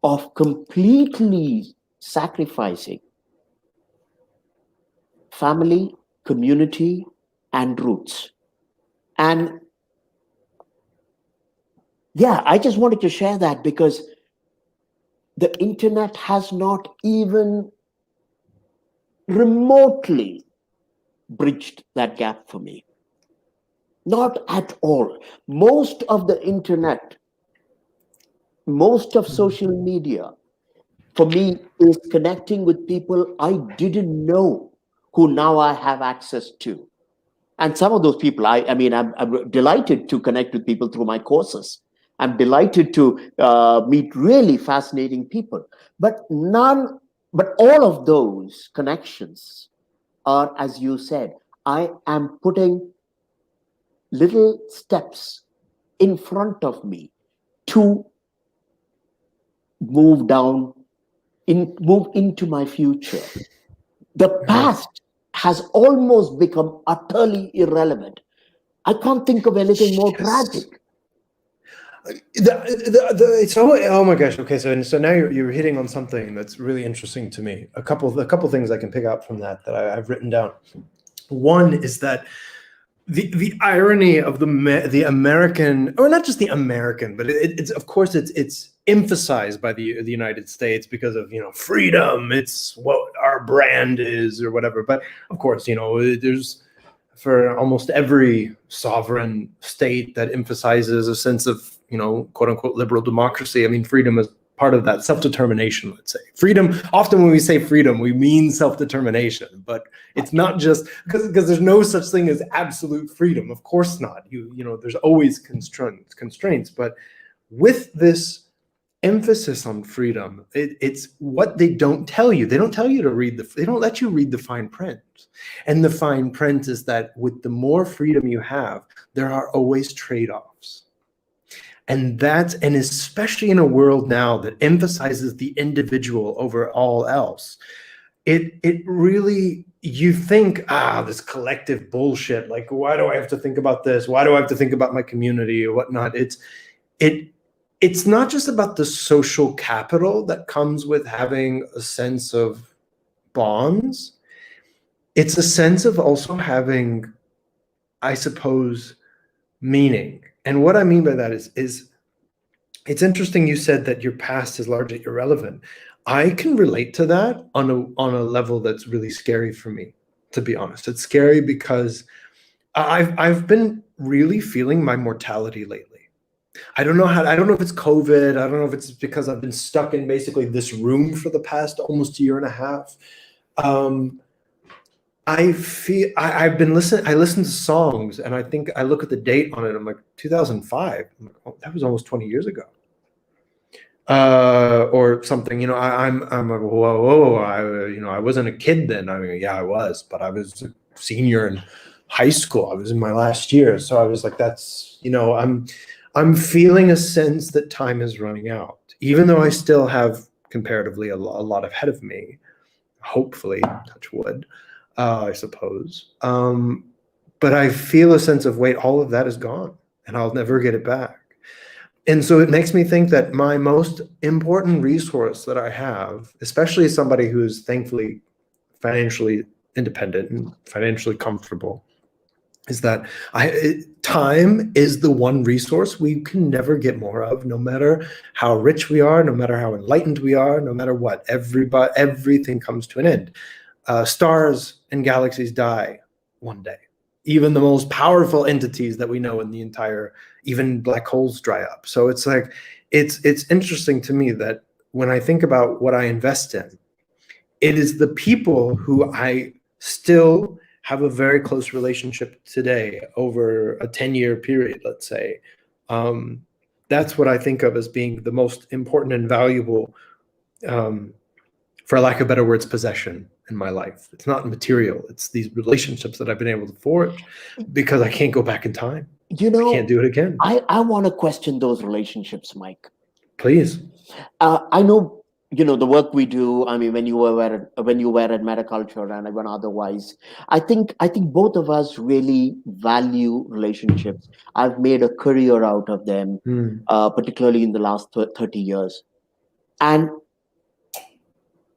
of completely sacrificing family, community, and roots. And yeah, I just wanted to share that because the internet has not even remotely bridged that gap for me. Not at all. Most of the internet, most of social media for me is connecting with people I didn't know who now I have access to. And some of those people, I'm delighted to connect with people through my courses. I'm delighted to meet really fascinating people. But all of those connections are, as you said, I am putting little steps in front of me to move down, move into my future. The Yeah. past has almost become utterly irrelevant. I can't think of anything more Yes. tragic. It's oh my gosh. Okay, so now you're hitting on something that's really interesting to me. A couple things I can pick out from that I've written down. One is that the irony of the American, or not just the American, but it's of course it's emphasized by the United States because of freedom. It's what our brand is or whatever. But of course there's for almost every sovereign state that emphasizes a sense of quote unquote liberal democracy. I mean, freedom is part of that self-determination, let's say. Freedom, often when we say freedom, we mean self-determination, but it's not just because there's no such thing as absolute freedom. Of course not. There's always constraints, but with this emphasis on freedom, it's what they don't tell you. They don't tell you to they don't let you read the fine print. And the fine print is that with the more freedom you have, there are always trade-offs. And especially in a world now that emphasizes the individual over all else, it really, you think, this collective bullshit, like, why do I have to think about this? Why do I have to think about my community or whatnot? It's not just about the social capital that comes with having a sense of bonds. It's a sense of also having, I suppose, meaning. And what I mean by that is it's interesting you said that your past is largely irrelevant. I can relate to that on a level that's really scary for me, to be honest. It's scary because I've been really feeling my mortality lately. I don't know if it's COVID. I don't know if it's because I've been stuck in basically this room for the past almost a year and a half. I listen to songs, and I think I look at the date on it. I'm like 2005. I'm like, oh, that was almost 20 years ago, or something. I'm like, whoa. I wasn't a kid then. I mean, yeah, I was, but I was a senior in high school. I was in my last year, so I was like, that's I'm feeling a sense that time is running out, even though I still have comparatively a lot ahead of me. Hopefully, touch wood. I suppose. But I feel a sense of, wait, all of that is gone and I'll never get it back. And so it makes me think that my most important resource that I have, especially as somebody who is thankfully financially independent and financially comfortable, is that time is the one resource we can never get more of, no matter how rich we are, no matter how enlightened we are, no matter what. Everything comes to an end. Stars and galaxies die one day. Even the most powerful entities that we know in the entire, even black holes dry up. So it's like, it's interesting to me that when I think about what I invest in, it is the people who I still have a very close relationship today over a 10-year period, let's say. That's what I think of as being the most important and valuable, for lack of better words, possession in my life. It's not material. It's these relationships that I've been able to forge because I can't go back in time. I can't do it again. I want to question those relationships, Mike. Please. I know, the work we do. I mean, when you were at Metaculture and even otherwise, I think both of us really value relationships. I've made a career out of them, particularly in the last 30 years. And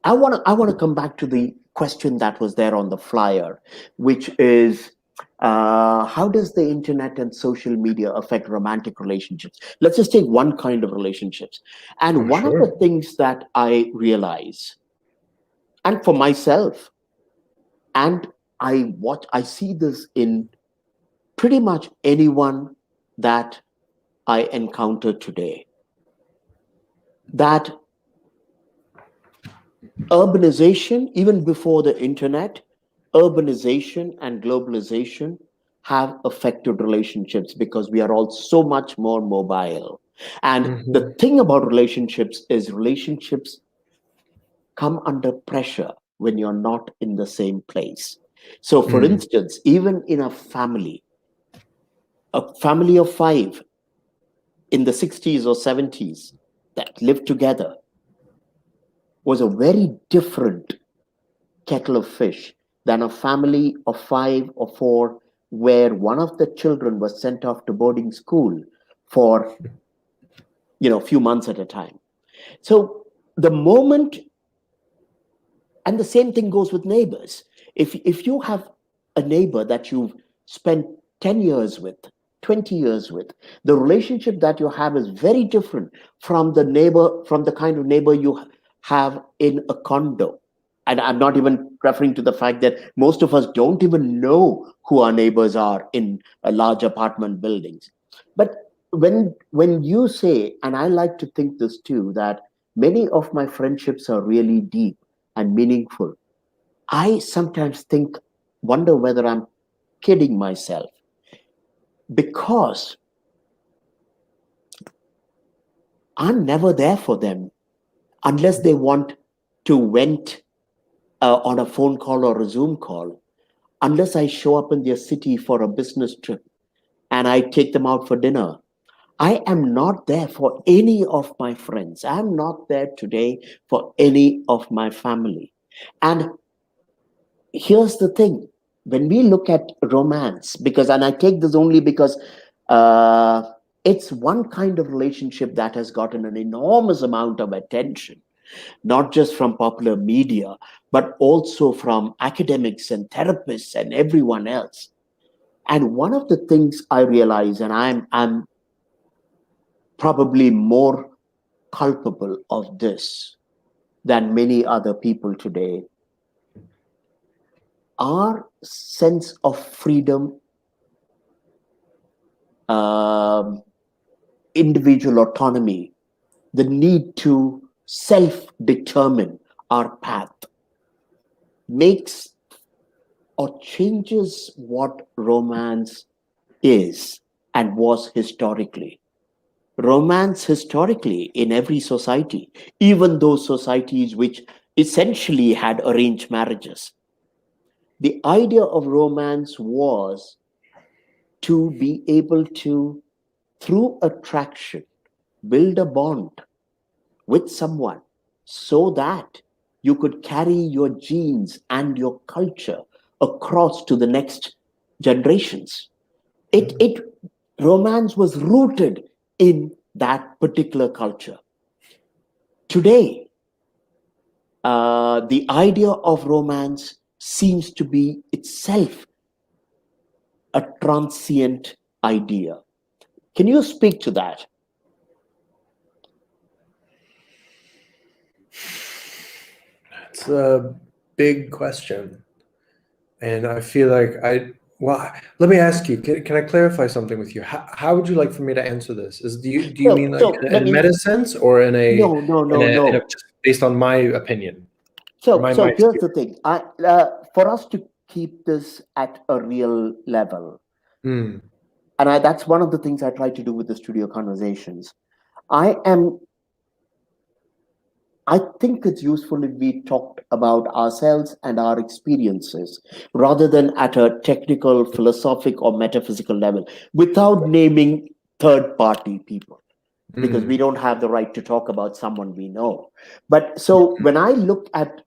I want to come back to the question that was there on the flyer, which is, how does the internet and social media affect romantic relationships? Let's just take one kind of relationships. And one of the things that I realize, and for myself, and I see this in pretty much anyone that I encounter today, that urbanization, even before the internet, urbanization and globalization have affected relationships because we are all so much more mobile. And the thing about relationships is relationships come under pressure when you're not in the same place. So for instance, even in a family of 5 in the 60s or 70s that lived together was a very different kettle of fish than a family of 5 or 4 where one of the children was sent off to boarding school for a few months at a time. So the moment, and the same thing goes with neighbors. If you have a neighbor that you've spent 10 years with, 20 years with, the relationship that you have is very different from the kind of neighbor you have in a condo. And I'm not even referring to the fact that most of us don't even know who our neighbors are in large apartment buildings. But when you say, and I like to think this too, that many of my friendships are really deep and meaningful, I sometimes wonder whether I'm kidding myself, because I'm never there for them unless they want to vent on a phone call or a Zoom call, unless I show up in their city for a business trip and I take them out for dinner. I am not there for any of my friends. I'm not there today for any of my family. And here's the thing, when we look at romance, and I take this only because uh, it's one kind of relationship that has gotten an enormous amount of attention, not just from popular media, but also from academics and therapists and everyone else. And one of the things I realize, and I'm probably more culpable of this than many other people today, our sense of freedom, um, individual autonomy, the need to self determine our path makes or changes what romance is and was historically. Romance historically in every society, even those societies which essentially had arranged marriages, the idea of romance was to be able to, through attraction, build a bond with someone so that you could carry your genes and your culture across to the next generations. It romance was rooted in that particular culture. Today, the idea of romance seems to be itself a transient idea. Can you speak to that? It's a big question. And I feel like well, let me ask you, can I clarify something with you? How would you like for me to answer this? Do you mean like So in let a me. meta sense, or in a No, no, in no, a, in a no. just based on my opinion or my So here's the experience? thing. For us to keep this at a real level, Mm, and that's one of the things I try to do with the studio conversations. I am. I think it's useful if we talked about ourselves and our experiences rather than at a technical, philosophic, or metaphysical level, without naming third party people, because we mm, don't have the right to talk about someone we know. But so when I look at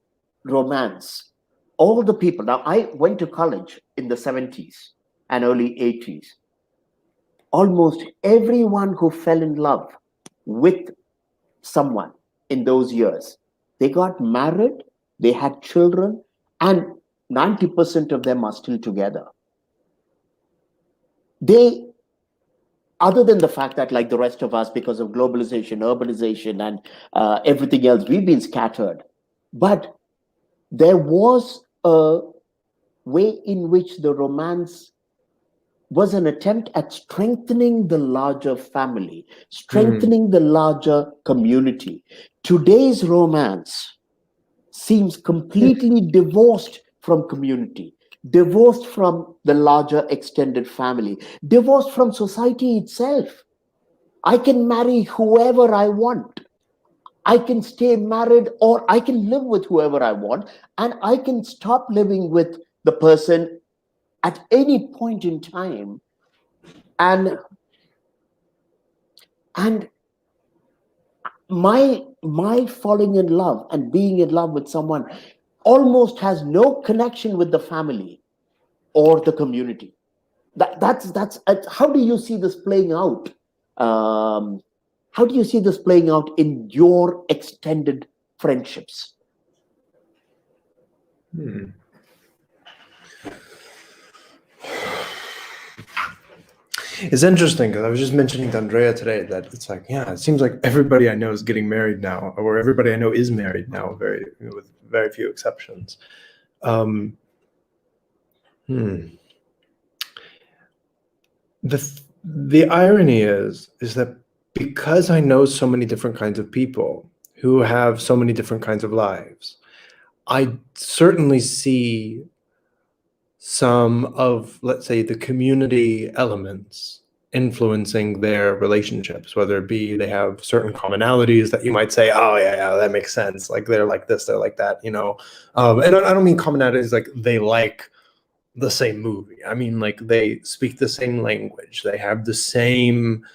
romance, all the people, now I went to college in the 70s and early 80s. Almost everyone who fell in love with someone in those years, they got married, they had children, and 90% of them are still together. They, other than the fact that, like the rest of us, because of globalization, urbanization, and everything else, we've been scattered. But there was a way in which the romance was an attempt at strengthening the larger family, mm, strengthening the larger community. Today's romance seems completely divorced from community, divorced from the larger extended family, divorced from society itself. I can marry whoever I want. I can stay married or I can live with whoever I want, and I can stop living with the person at any point in time. And and my falling in love and being in love with someone almost has no connection with the family or the community. That's how do you see this playing out? Um, how do you see this playing out in your extended friendships? mm. It's interesting because I was just mentioning to Andrea today that it's like, yeah, it seems like everybody I know is getting married now, or everybody I know is married now, with very few exceptions. Um, hmm. The The irony is that because I know so many different kinds of people who have so many different kinds of lives, I certainly see some of, let's say, the community elements influencing their relationships, whether it be they have certain commonalities that you might say, oh yeah, that makes sense. Like they're like this, they're like that, you know. And I don't mean commonalities like they like the same movie. I mean like they speak the same language, they have the same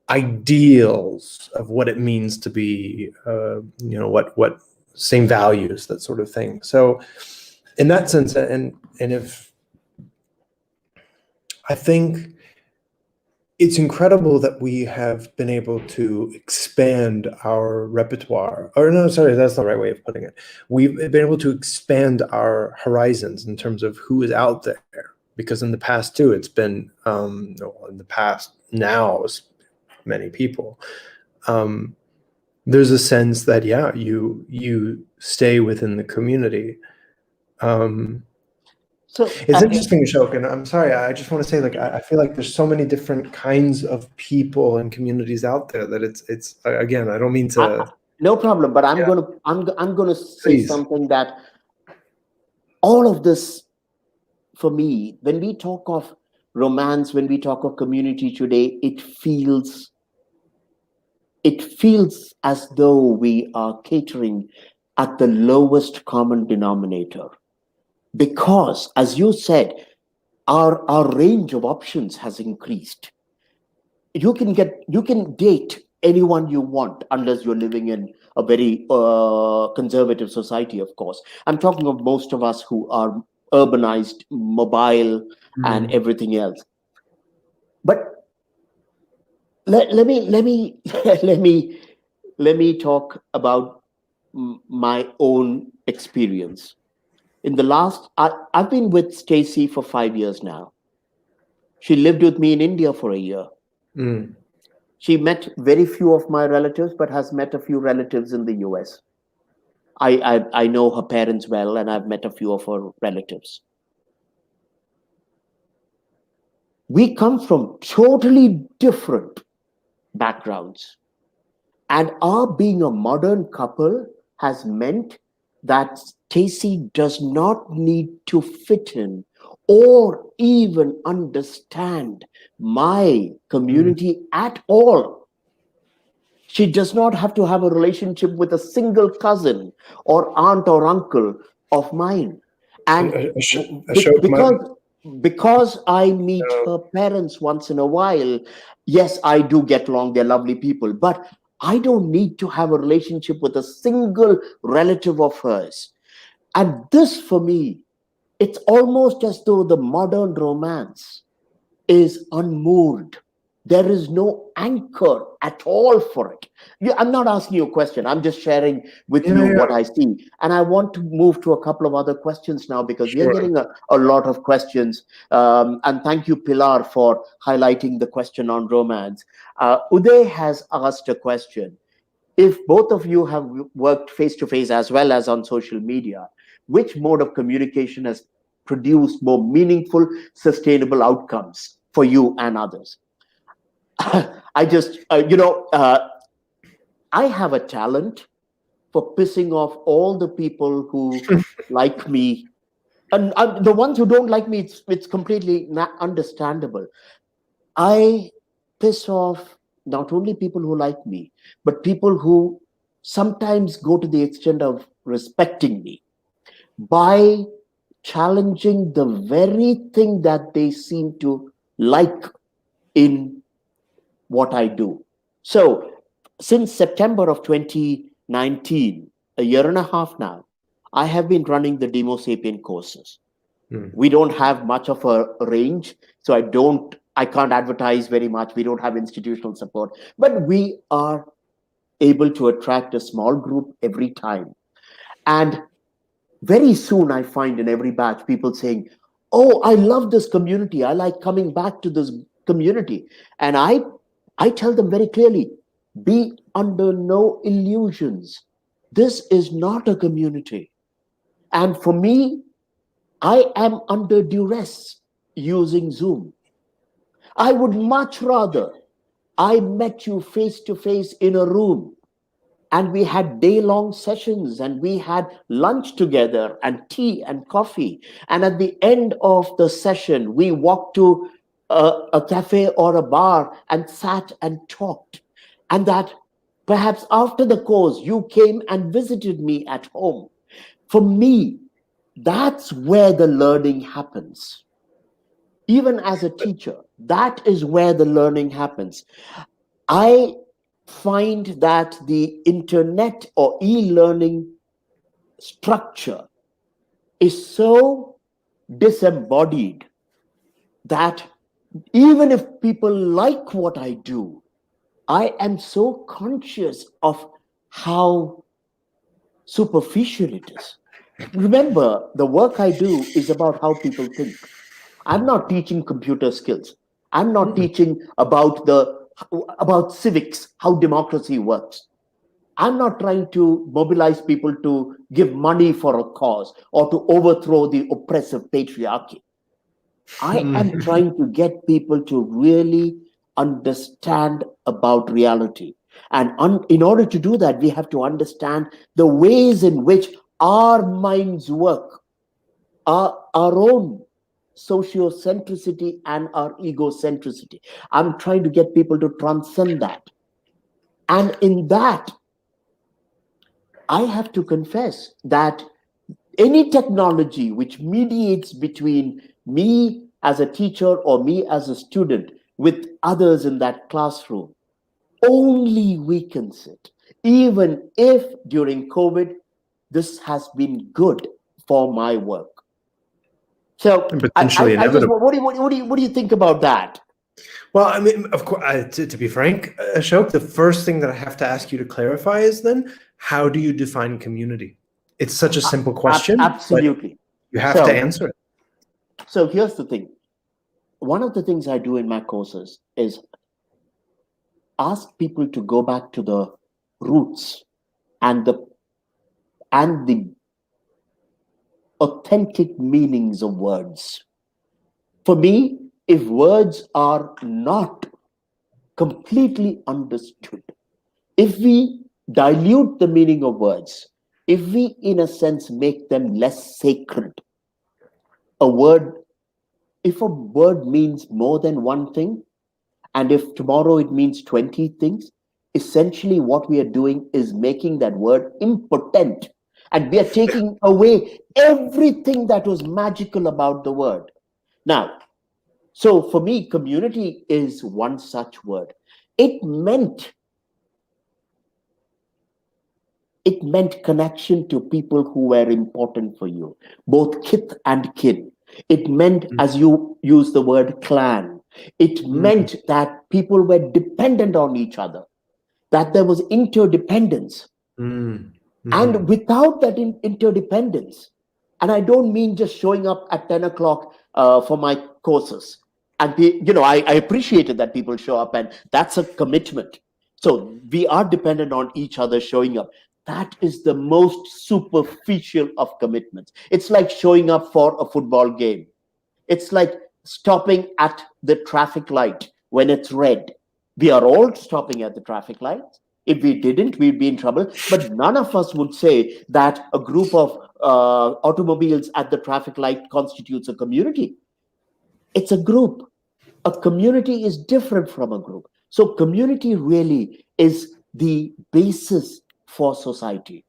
ideals of what it means to be, what same values, that sort of thing. So in that sense, and if I think it's incredible that we have been able to expand our repertoire, or no, sorry, that's the right way of putting it. We've been able to expand our horizons in terms of who is out there, because in the past too, it's been, in the past now, many people. There's a sense that, yeah, you stay within the community. So It's interesting, Ashok, and I'm sorry, I just want to say, like, I feel like there's so many different kinds of people and communities out there that it's again, I don't mean to. no problem, but Yeah, I'm gonna say please. something that all of this, for me, when we talk of romance, when we talk of community today, it feels as though we are catering at the lowest common denominator. Because, as you said, our range of options has increased. You can date anyone you want, unless you're living in a very conservative society, of course. I'm talking of most of us who are urbanized, mobile, and Mm. everything else. But let me let me talk about my own experience. In the last, I've been with Stacy for 5 years now. She lived with me in India for a year. Mm. She met very few of my relatives, but has met a few relatives in the US. I know her parents well, and I've met a few of her relatives. We come from totally different backgrounds. And our being a modern couple has meant that Stacy does not need to fit in or even understand my Mm. community at all. She does not have to have a relationship with a single cousin or aunt or uncle of mine. And Ashok, because I meet uh, her parents once in a while, yes, I do get along. They're lovely people, but I don't need to have a relationship with a single relative of hers. And this, for me, it's almost as though the modern romance is unmoored. There is no anchor at all for it. I'm not asking you a question. I'm just sharing with yeah, you yeah, what I see. And I want to move to a couple of other questions now, because we are sure. getting a lot of questions. And thank you, Pilar, for highlighting the question on romance. Uday has asked a question. If both of you have worked face to face as well as on social media, which mode of communication has produced more meaningful, sustainable outcomes for you and others? I just, I have a talent for pissing off all the people who like me. And the ones who don't like me, it's completely understandable. I piss off not only people who like me, but people who sometimes go to the extent of respecting me by challenging the very thing that they seem to like in what I do. So, since September of 2019, a year and a half now, I have been running the Demo Sapien courses. Mm. We don't have much of a range, so I can't advertise very much. We don't have institutional support, but we are able to attract a small group every time. And very soon I find in every batch people saying, oh, I love this community, I like coming back to this community. And I tell them very clearly, be under no illusions, this is not a community. And for me, I am under duress using Zoom. I would much rather I met you face to face in a room, and we had day-long sessions, and we had lunch together and tea and coffee. And at the end of the session, we walked to a cafe or a bar and sat and talked. And that perhaps after the course, you came and visited me at home. For me, that's where the learning happens. Even as a teacher, that is where the learning happens. I find that the internet or e-learning structure is so disembodied that even if people like what I do, I am so conscious of how superficial it is. Remember, the work I do is about how people think. I'm not teaching computer skills. I'm not teaching about civics, how democracy works. I'm not trying to mobilize people to give money for a cause or to overthrow the oppressive patriarchy. I am trying to get people to really understand about reality. And in order to do that, we have to understand the ways in which our minds work, our own sociocentricity and our egocentricity. I'm trying to get people to transcend that. And in that, I have to confess that any technology which mediates between me as a teacher or me as a student with others in that classroom only weakens it. Even if during COVID, this has been good for my work. So And potentially I just, inevitable. what do you think about that? Well, I mean, of course, to be frank, Ashok, the first thing that I have to ask you to clarify is then, how do you define community? It's such a simple question, but Absolutely. you have to So, answer it. so here's the thing. One of the things I do in my courses is ask people to go back to the roots and the authentic meanings of words. For me, if words are not completely understood, if we dilute the meaning of words, if we, in a sense, make them less sacred, a word, if a word means more than one thing, and if tomorrow it means 20 things, essentially what we are doing is making that word impotent. And we are taking away everything that was magical about the word. Now, so for me, community is one such word. It meant it meant connection to people who were important for you, both kith and kin. It meant, as you use the word clan, it meant that people were dependent on each other, that there was interdependence. And without that interdependence, and I don't mean just showing up at 10 o'clock for my courses. And, I appreciated that people show up, and that's a commitment. So we are dependent on each other showing up. That is the most superficial of commitments. It's like showing up for a football game. It's like stopping at the traffic light when it's red. We are all stopping at the traffic lights. If we didn't, we'd be in trouble. But none of us would say that a group of automobiles at the traffic light constitutes a community. It's a group. A community is different from a group. So community really is the basis for society.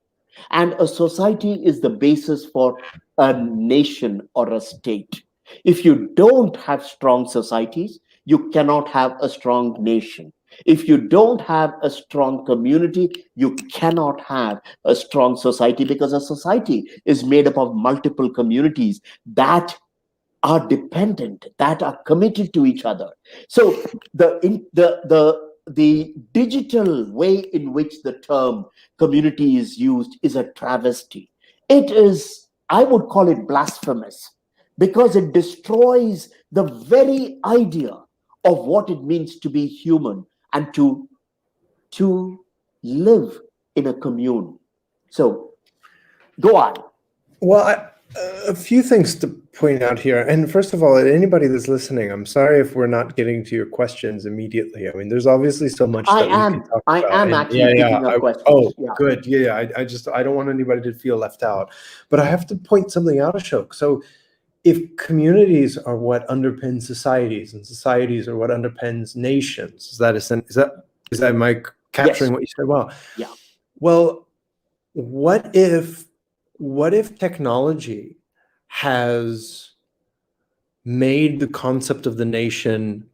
And a society is the basis for a nation or a state. If you don't have strong societies, you cannot have a strong nation. If you don't have a strong community, you cannot have a strong society, because a society is made up of multiple communities that are dependent, that are committed to each other. So the digital way in which the term community is used is a travesty. It is, I would call it blasphemous, because it destroys the very idea of what it means to be human and to live in a commune. So go on. Well, A few things to point out here. And first of all, anybody that's listening, I'm sorry if we're not getting to your questions immediately. I mean, there's obviously so much I that we can am. talk I about. am And actually yeah, yeah. picking up Oh, questions. Yeah. good. Yeah, yeah. I don't want anybody to feel left out. But I have to point something out, Ashok. So if communities are what underpin societies and societies are what underpins nations, is that am I Yes. capturing what you said? Well, Yeah. well, what if technology has made the concept of the nation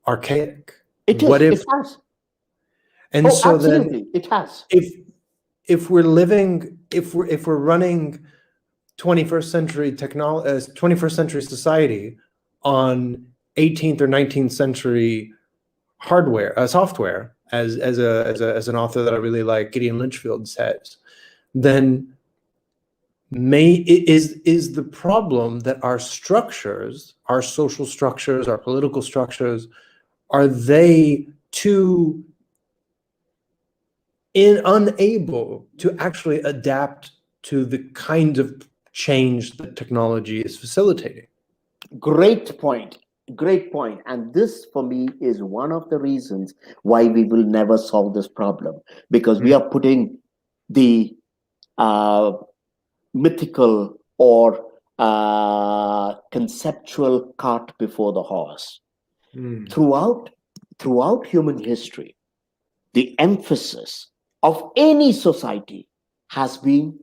archaic? It What is. if, It has. and Oh, so then absolutely. It has. if if we're running 21st century 21st century society on 18th or 19th century hardware, software, as an author that I really like, Gideon Lichfield, says, then is the problem that our structures, our social structures, our political structures, are they too unable to actually adapt to the kind of change that technology is facilitating? Great point. Great point. And this, for me, is one of the reasons why we will never solve this problem, because we are putting the uh, mythical or conceptual cart before the horse. Mm. Throughout, throughout human history, the emphasis of any society has been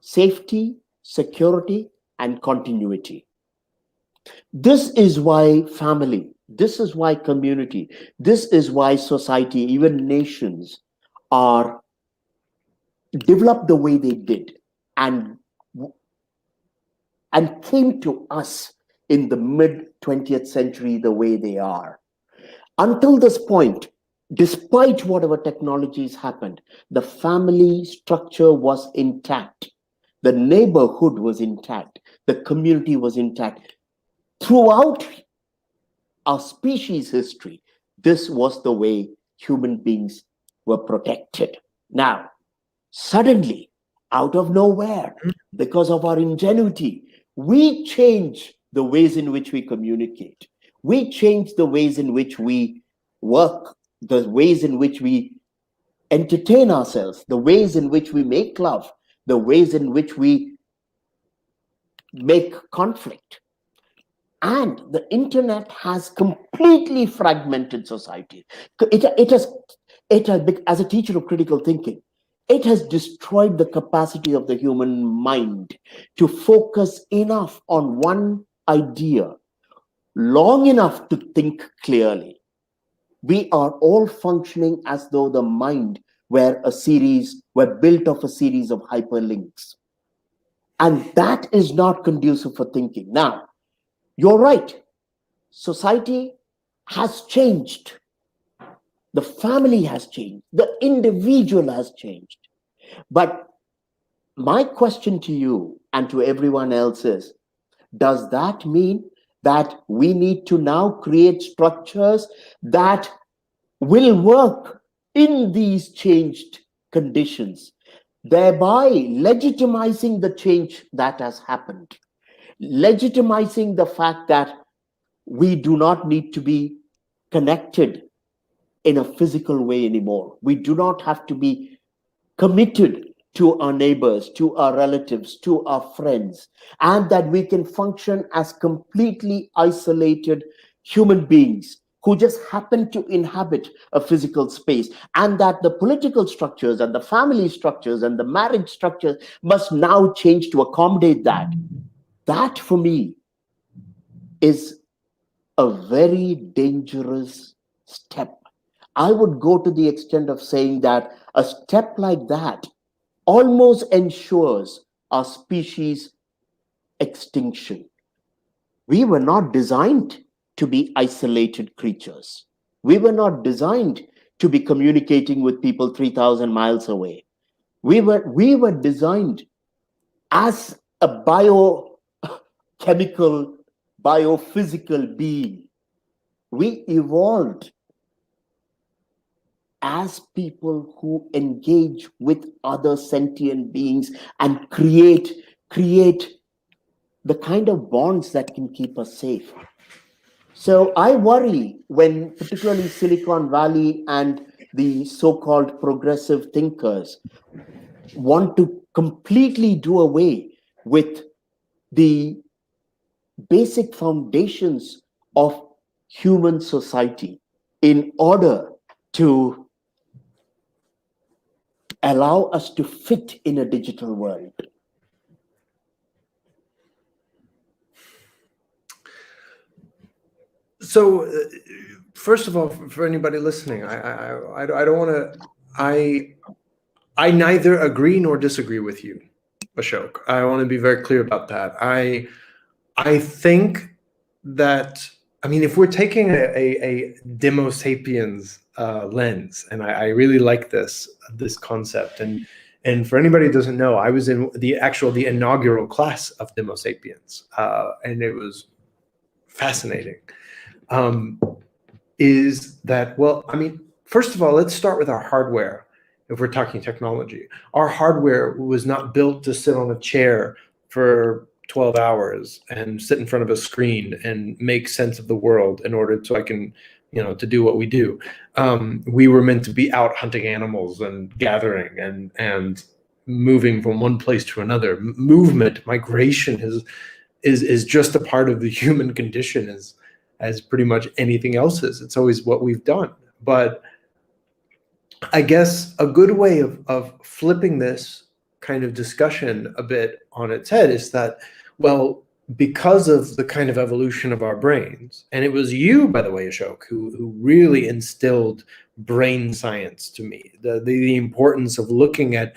safety, security, and continuity. This is why family, this is why community, this is why society, even nations, are developed the way they did and came to us in the mid 20th century the way they are. Until this point, despite whatever technologies happened, the family structure was intact. The neighborhood was intact. The community was intact. Throughout our species history, this was the way human beings were protected. Now, suddenly, out of nowhere, because of our ingenuity, we change the ways in which we communicate. We change the ways in which we work, the ways in which we entertain ourselves, the ways in which we make love, the ways in which we make conflict. And the internet has completely fragmented society. It has, as a teacher of critical thinking, it has destroyed the capacity of the human mind to focus enough on one idea long enough to think clearly. We are all functioning as though the mind were built of a series of hyperlinks. And that is not conducive for thinking. Now, you're right. Society has changed. The family has changed. The individual has changed. But my question to you and to everyone else is, does that mean that we need to now create structures that will work in these changed conditions, thereby legitimizing the change that has happened, legitimizing the fact that we do not need to be connected in a physical way anymore. We do not have to be committed to our neighbors, to our relatives, to our friends, and that we can function as completely isolated human beings who just happen to inhabit a physical space, and that the political structures and the family structures and the marriage structures must now change to accommodate that. That, for me, is a very dangerous step. I would go to the extent of saying that a step like that almost ensures our species extinction. We were not designed to be isolated creatures. We were not designed to be communicating with people 3,000 miles away. We were designed as a biochemical, biophysical being. We evolved as people who engage with other sentient beings and create the kind of bonds that can keep us safe. So I worry when particularly Silicon Valley and the so-called progressive thinkers want to completely do away with the basic foundations of human society in order to allow us to fit in a digital world. So, first of all, for anybody listening, I don't want to. I neither agree nor disagree with you, Ashok. I want to be very clear about that. I think that, I mean, if we're taking a Demo sapiens lens, and I really like this concept, and for anybody who doesn't know, I was in the inaugural class of Demo sapiens, and it was fascinating. Is that, well, I mean, first of all, let's start with our hardware. If we're talking technology, our hardware was not built to sit on a chair for 12 hours and sit in front of a screen and make sense of the world in order so I can, to do what we do. We were meant to be out hunting animals and gathering and moving from one place to another. Movement, migration is just a part of the human condition as pretty much anything else is. It's always what we've done. But I guess a good way of flipping this kind of discussion a bit on its head is that, well, because of the kind of evolution of our brains, and it was you, by the way, Ashok, who really instilled brain science to me, the importance of looking at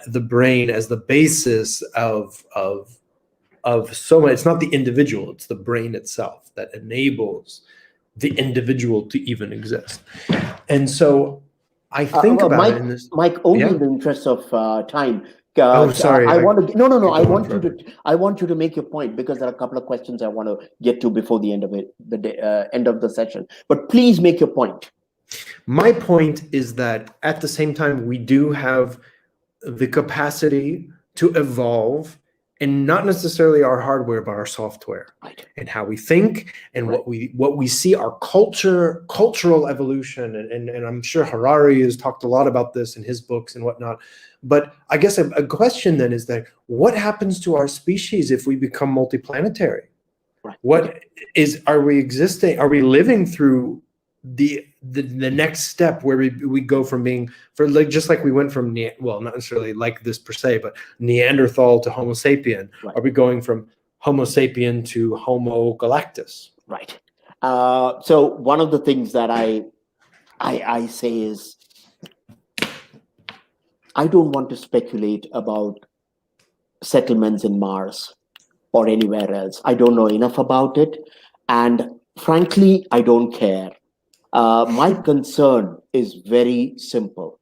the brain as the basis of so much. It's not the individual, it's the brain itself that enables the individual to even exist. And so I think about Mike, it in this. Mike, only Yeah. in the interest of time. Sorry. I want to. No. I Go on want you further. to. I want you to make your point because there are a couple of questions I want to get to before the end of it, end of the session. But please make your point. My point is that at the same time, we do have the capacity to evolve, and not necessarily our hardware, but our software, Right. and how we think, and Right. what we see, our cultural evolution, and I'm sure Harari has talked a lot about this in his books and whatnot. But I guess a question then is that what happens to our species if we become multiplanetary? Right. Are we existing? Are we living through the next step where we go from being, just like we went from, well, not necessarily like this per se, but Neanderthal to Homo sapien? Right. Are we going from Homo sapien to Homo galactus? Right. So one of the things that I say is I don't want to speculate about settlements in Mars or anywhere else. I don't know enough about it, and frankly, I don't care. My concern is very simple.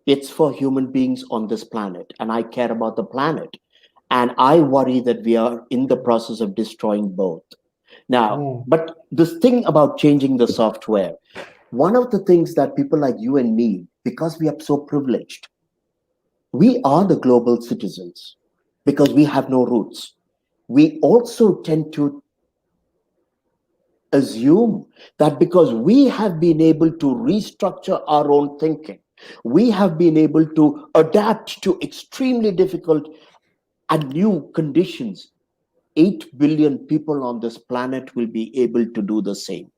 It's for human beings on this planet, and I care about the planet. And I worry that we are in the process of destroying both. Now, but this thing about changing the software, one of the things that people like you and me, because we are so privileged, we are the global citizens because we have no roots. We also tend to assume that because we have been able to restructure our own thinking, we have been able to adapt to extremely difficult and new conditions, 8 billion people on this planet will be able to do the same.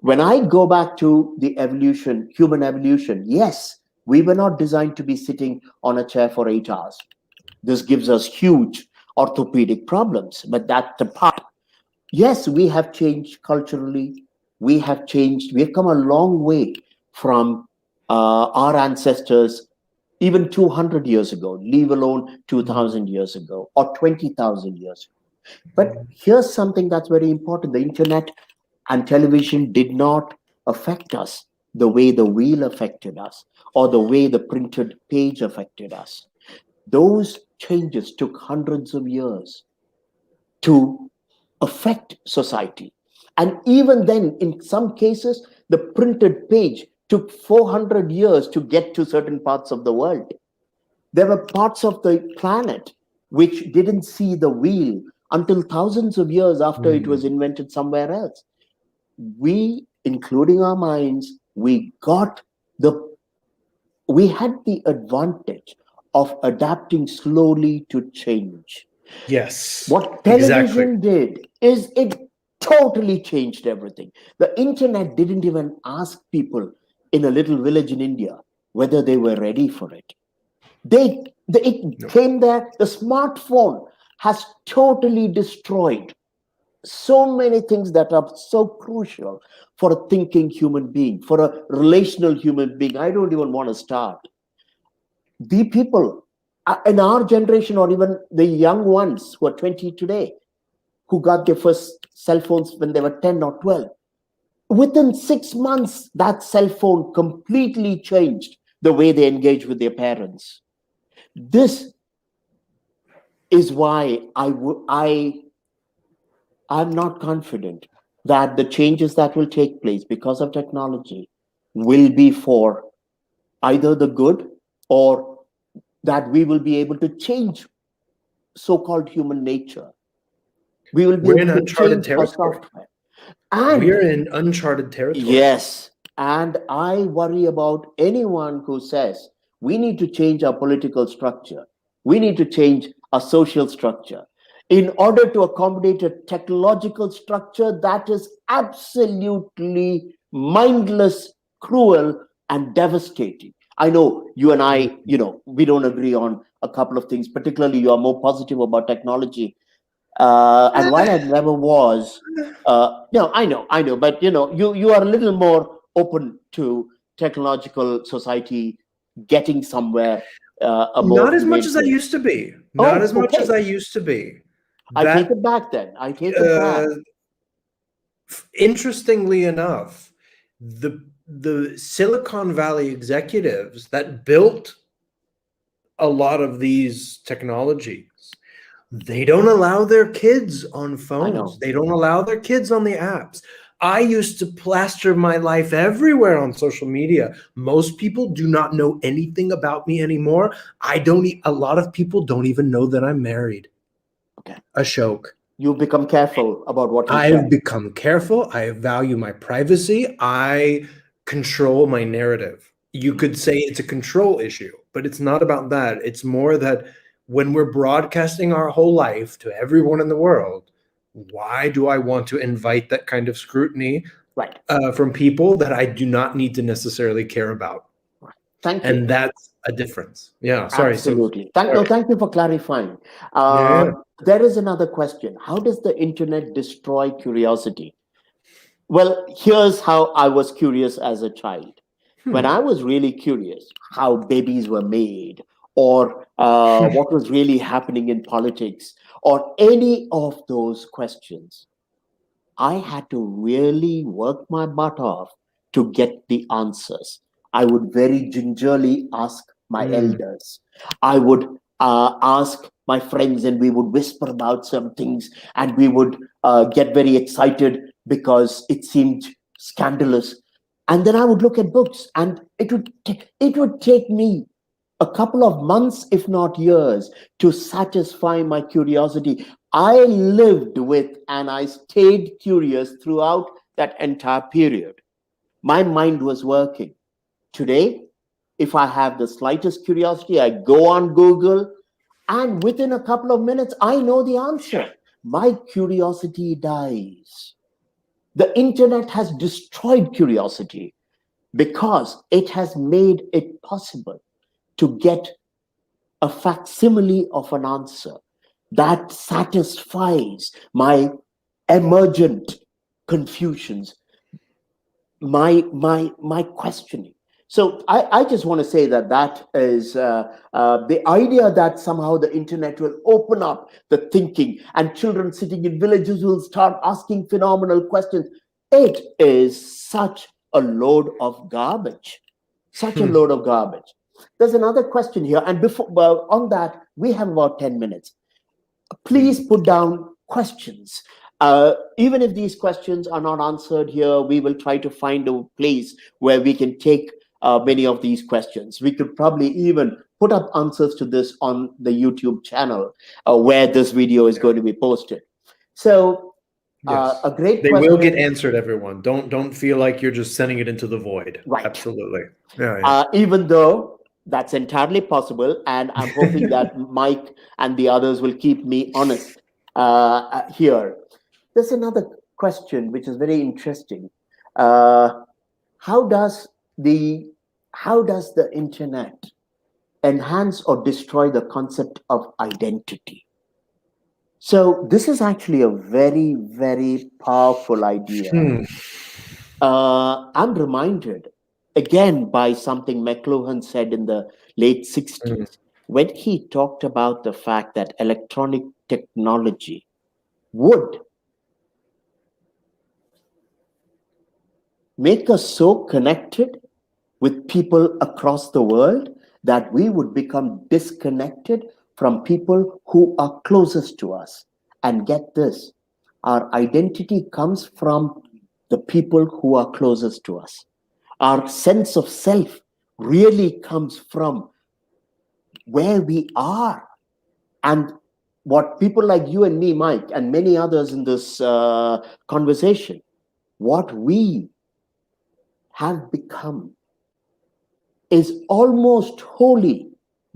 When I go back to the evolution, human evolution, yes, we were not designed to be sitting on a chair for 8 hours. This gives us huge orthopedic problems, but that's the part. Yes, we have changed culturally. We have changed. We have come a long way from our ancestors, even 200 years ago, leave alone 2,000 years ago or 20,000 years ago. But here's something that's very important. The internet and television did not affect us the way the wheel affected us or the way the printed page affected us. Those changes took hundreds of years to affect society. And even then, in some cases, the printed page took 400 years to get to certain parts of the world. There were parts of the planet which didn't see the wheel until thousands of years after it was invented somewhere else. We, including our minds, we had the advantage of adapting slowly to change. Yes, What exactly. television did is it totally changed everything. The internet didn't even ask people in a little village in India whether they were ready for it. It No. came there. The smartphone has totally destroyed so many things that are so crucial for a thinking human being, for a relational human being. I don't even want to start. The people in our generation, or even the young ones who are 20 today, who got their first cell phones when they were 10 or 12, within 6 months, that cell phone completely changed the way they engage with their parents. This is why I'm not confident that the changes that will take place because of technology will be for either the good, or that we will be able to change so-called human nature. We will be We're in able to uncharted change our territory. software. We're And in uncharted territory. yes, and I worry about anyone who says we need to change our political structure, we need to change our social structure in order to accommodate a technological structure that is absolutely mindless, cruel, and devastating. I know you and I, we don't agree on a couple of things. Particularly, you are more positive about technology, and while I never was, no, I know, but you are a little more open to technological society getting somewhere, a more Not as much humane as I place. used to be. Not as Oh, much as okay. I used to be. I take That, it back then. I take it back. uh, interestingly enough, the Silicon Valley executives that built a lot of these technologies, they don't allow their kids on I phones. know. They don't allow their kids on the apps. I used to plaster my life everywhere on social media. Most people do not know anything about me anymore. A lot of people don't even know that I'm married. Okay. Ashok. You become careful about what you I've share. become careful. I value my privacy. I control my narrative. You could say it's a control issue, but it's not about that. It's more that when we're broadcasting our whole life to everyone in the world, why do I want to invite that kind of scrutiny Right. from people that I do not need to necessarily care about? Right. Thank you. And that's a difference. Yeah, sorry. Absolutely. Sorry. Thank you for clarifying. Yeah, There is another question. How does the internet destroy curiosity? Well, here's how I was curious as a child. When yeah. I was really curious how babies were made, or what was really happening in politics, or any of those questions, I had to really work my butt off to get the answers. I would very gingerly ask my Hmm. elders. I would ask my friends, and we would whisper about some things, and we would get very excited because it seemed scandalous. And then I would look at books, and it would take me a couple of months, if not years, to satisfy my curiosity. I lived with and I stayed curious throughout that entire period. My mind was working. Today, if I have the slightest curiosity, I go on Google, and within a couple of minutes, I know the answer. My curiosity dies. The internet has destroyed curiosity because it has made it possible to get a facsimile of an answer that satisfies my emergent confusions, my questioning. So I just want to say that is the idea that somehow the internet will open up the thinking, and children sitting in villages will start asking phenomenal questions. It is such a load of garbage, such a load of garbage. There's another question here, and before, well, on that we have about 10 minutes. Please put down questions. Even if these questions are not answered here, we will try to find a place where we can take many of these questions. We could probably even put up answers to this on the YouTube channel where this video is going to be posted. So Yes. a great They will get question. answered, everyone. Don't feel like you're just sending it into the void. Right. Absolutely. Yeah. Even though that's entirely possible, and I'm hoping that Mike and the others will keep me honest here. There's another question which is very interesting. Uh, how does the internet enhance or destroy the concept of identity? So this is actually a very, very powerful idea. Hmm. I'm reminded again by something McLuhan said in the late 60s when he talked about the fact that electronic technology would make us so connected with people across the world that we would become disconnected from people who are closest to us. And get this, our identity comes from the people who are closest to us. Our sense of self really comes from where we are. And what people like you and me, Mike, and many others in this conversation, what we have become is almost wholly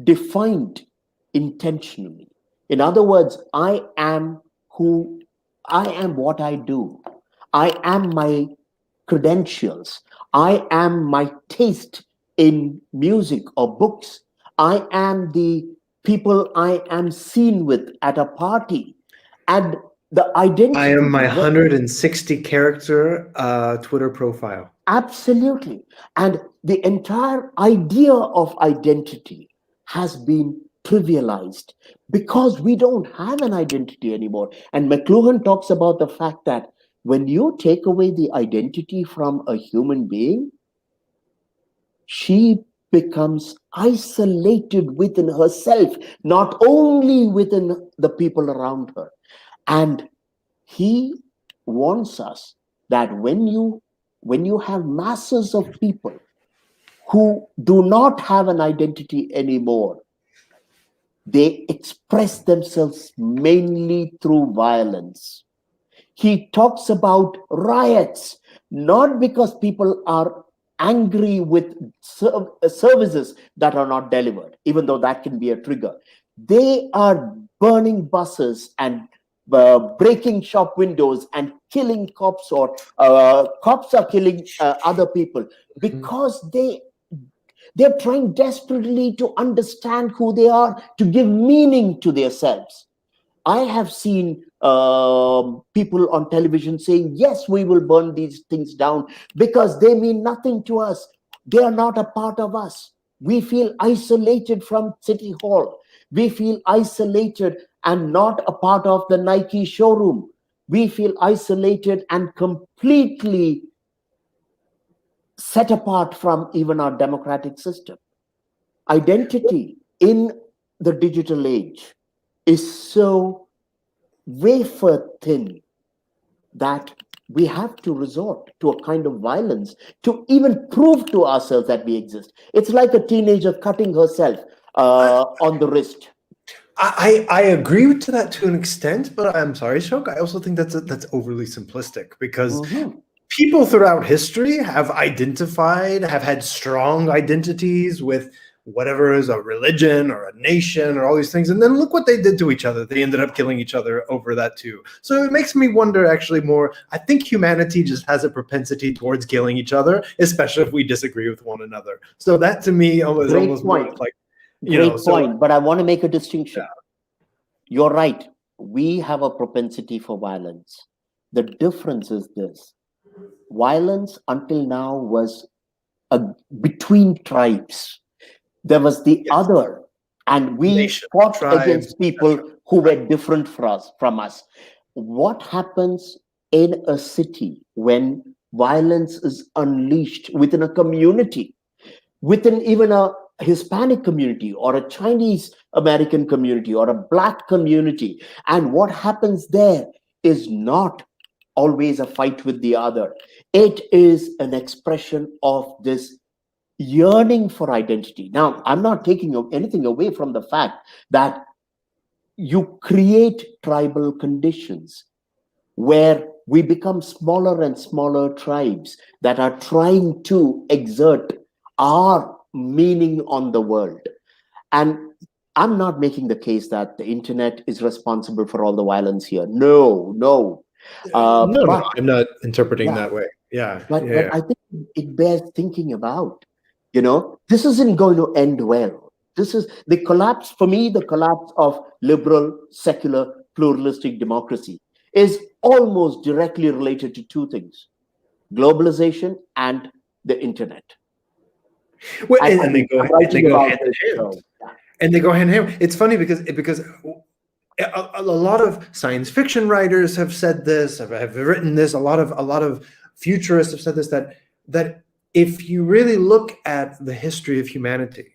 defined intentionally. In other words, I am what I do. I am my credentials. I am my taste in music or books. I am the people I am seen with at a party. And the identity. I am my 160 character Twitter profile. Absolutely. And the entire idea of identity has been trivialized because we don't have an identity anymore. And McLuhan talks about the fact that when you take away the identity from a human being, she becomes isolated within herself, not only within the people around her. And he warns us that when you have masses of people who do not have an identity anymore, they express themselves mainly through violence. He talks about riots, not because people are angry with services that are not delivered, even though that can be a trigger. They are burning buses and breaking shop windows and killing cops, or cops are killing other people because they're trying desperately to understand who they are, to give meaning to themselves. I have seen people on television saying, yes, we will burn these things down because they mean nothing to us. They are not a part of us. We feel isolated from City Hall. We feel isolated and not a part of the Nike showroom. We feel isolated and completely set apart from even our democratic system. Identity in the digital age is so wafer thin that we have to resort to a kind of violence to even prove to ourselves that we exist. It's like a teenager cutting herself on the wrist. I agree to that to an extent, but I'm sorry, Ashok. I also think that's overly simplistic because people throughout history have had strong identities with whatever is a religion or a nation or all these things. And then look what they did to each other. They ended up killing each other over that too. So it makes me wonder actually more, I think humanity just has a propensity towards killing each other, especially if we disagree with one another. So that to me is almost more like, Great point, but I want to make a distinction. Yeah. You're right. We have a propensity for violence. The difference is this. Violence until now was between tribes. There was the other, and we fought against people who were different from us. What happens in a city when violence is unleashed within a community, within even a Hispanic community or a Chinese American community or a Black community? And what happens there is not always a fight with the other. It is an expression of this yearning for identity. Now, I'm not taking anything away from the fact that you create tribal conditions where we become smaller and smaller tribes that are trying to exert our meaning on the world. And I'm not making the case that the internet is responsible for all the violence here. No, no. No, But I'm not interpreting yeah, that way. Yeah, but yeah. I think it bears thinking about. This isn't going to end well. This is the collapse, for me, the collapse of liberal, secular, pluralistic democracy is almost directly related to two things: globalization and the internet. Well, I and they mean, go I'm and they writing go about hand this. in hand. So, yeah. And they go hand in hand. It's funny because a lot of science fiction writers have said this, have written this. A lot of futurists have said this, that if you really look at the history of humanity,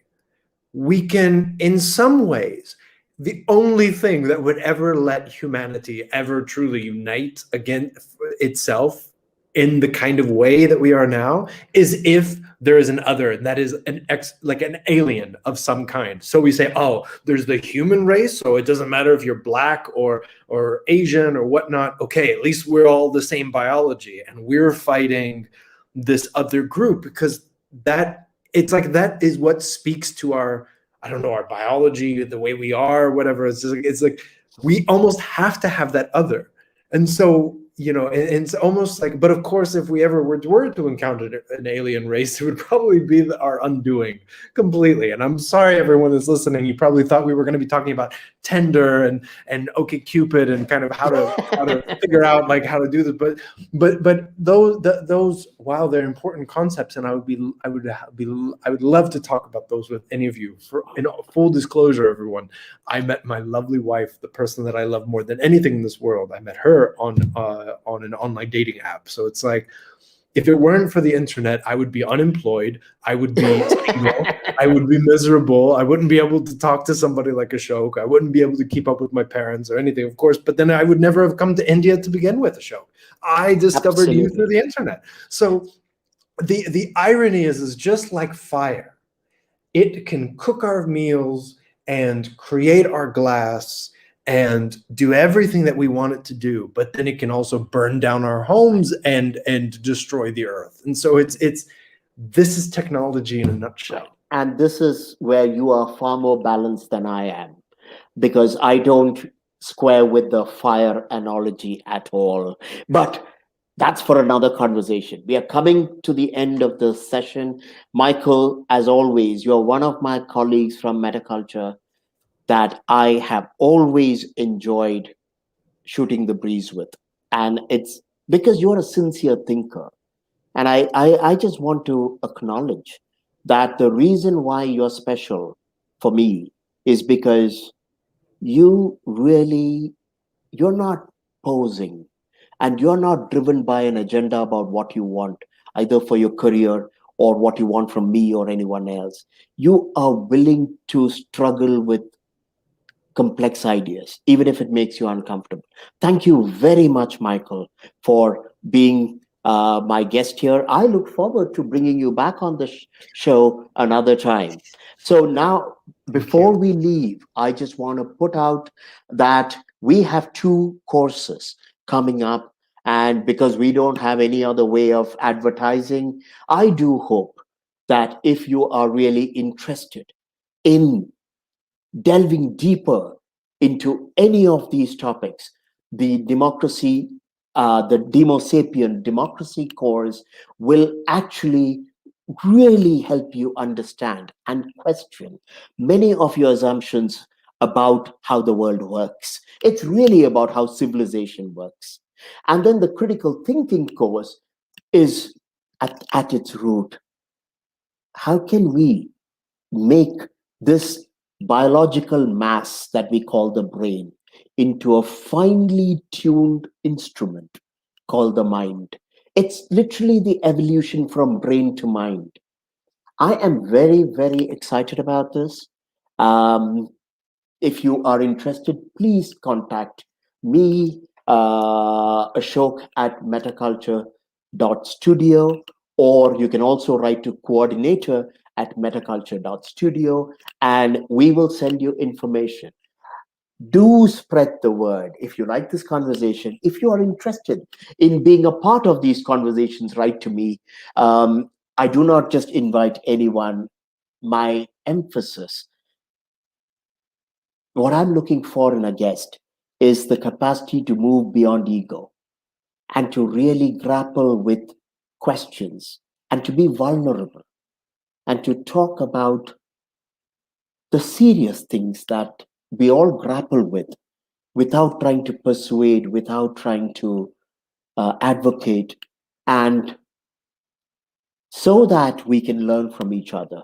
we can, in some ways, the only thing that would ever let humanity ever truly unite against itself in the kind of way that we are now is if there is an other, and that is like an alien of some kind. So we say, oh, there's the human race, so it doesn't matter if you're black or Asian or whatnot. Okay, at least we're all the same biology, and we're fighting this other group because that it's like that is what speaks to our, I don't know, our biology, the way we are, whatever. It's like we almost have to have that other. And so, and it's almost like, but of course, if we ever were to encounter an alien race, it would probably be our undoing completely. And I'm sorry, everyone that's listening, you probably thought we were going to be talking about Tinder and OkCupid and kind of how to figure out like how to do this. But those while they're important concepts, and I would love to talk about those with any of you. For in full disclosure, everyone, I met my lovely wife, the person that I love more than anything in this world. I met her on an online dating app. So it's like, if it weren't for the internet, I would be unemployed. I would be single. I would be miserable. I wouldn't be able to talk to somebody like Ashok. I wouldn't be able to keep up with my parents or anything, of course. But then I would never have come to India to begin with, Ashok. I discovered you through Absolutely. the internet. So the irony is just like fire. It can cook our meals and create our glass and do everything that we want it to do, but then it can also burn down our homes and destroy the earth. And so it's this is technology in a nutshell. And this is where you are far more balanced than I am, because I don't square with the fire analogy at all. But that's for another conversation. We are coming to the end of the session. Michael, as always, you're one of my colleagues from Metaculture that I have always enjoyed shooting the breeze with. And it's because you're a sincere thinker. And I just want to acknowledge that the reason why you're special for me is because you really, you're not posing, and you're not driven by an agenda about what you want, either for your career or what you want from me or anyone else. You are willing to struggle with complex ideas, even if it makes you uncomfortable. Thank you very much, Michael, for being my guest here. I look forward to bringing you back on the show another time. So now, Thank you. before we leave, I just want to put out that we have two courses coming up. And because we don't have any other way of advertising, I do hope that if you are really interested in delving deeper into any of these topics, the democracy, the Demo Sapien democracy course will actually really help you understand and question many of your assumptions about how the world works. It's really about how civilization works. And then the critical thinking course is at its root. How can we make this biological mass that we call the brain into a finely tuned instrument called the mind? It's literally the evolution from brain to mind. I am very, very excited about this. Um, if you are interested, please contact me, Ashok at metaculture.studio, or you can also write to coordinator@metaculture.studio, and we will send you information. Do spread the word. If you like this conversation, if you are interested in being a part of these conversations, write to me. I do not just invite anyone. My emphasis, what I'm looking for in a guest, is the capacity to move beyond ego and to really grapple with questions and to be vulnerable and to talk about the serious things that we all grapple with without trying to persuade, without trying to advocate, and so that we can learn from each other.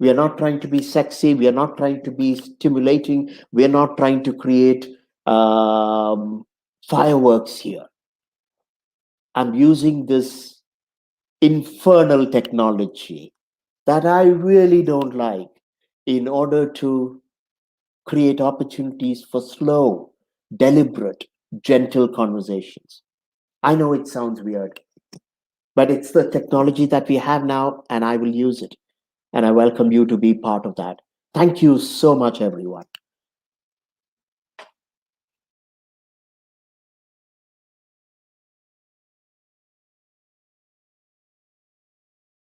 We are not trying to be sexy. We are not trying to be stimulating. We are not trying to create fireworks here. I'm using this infernal technology that I really don't like in order to create opportunities for slow, deliberate, gentle conversations. I know it sounds weird, but it's the technology that we have now, and I will use it. And I welcome you to be part of that. Thank you so much, everyone.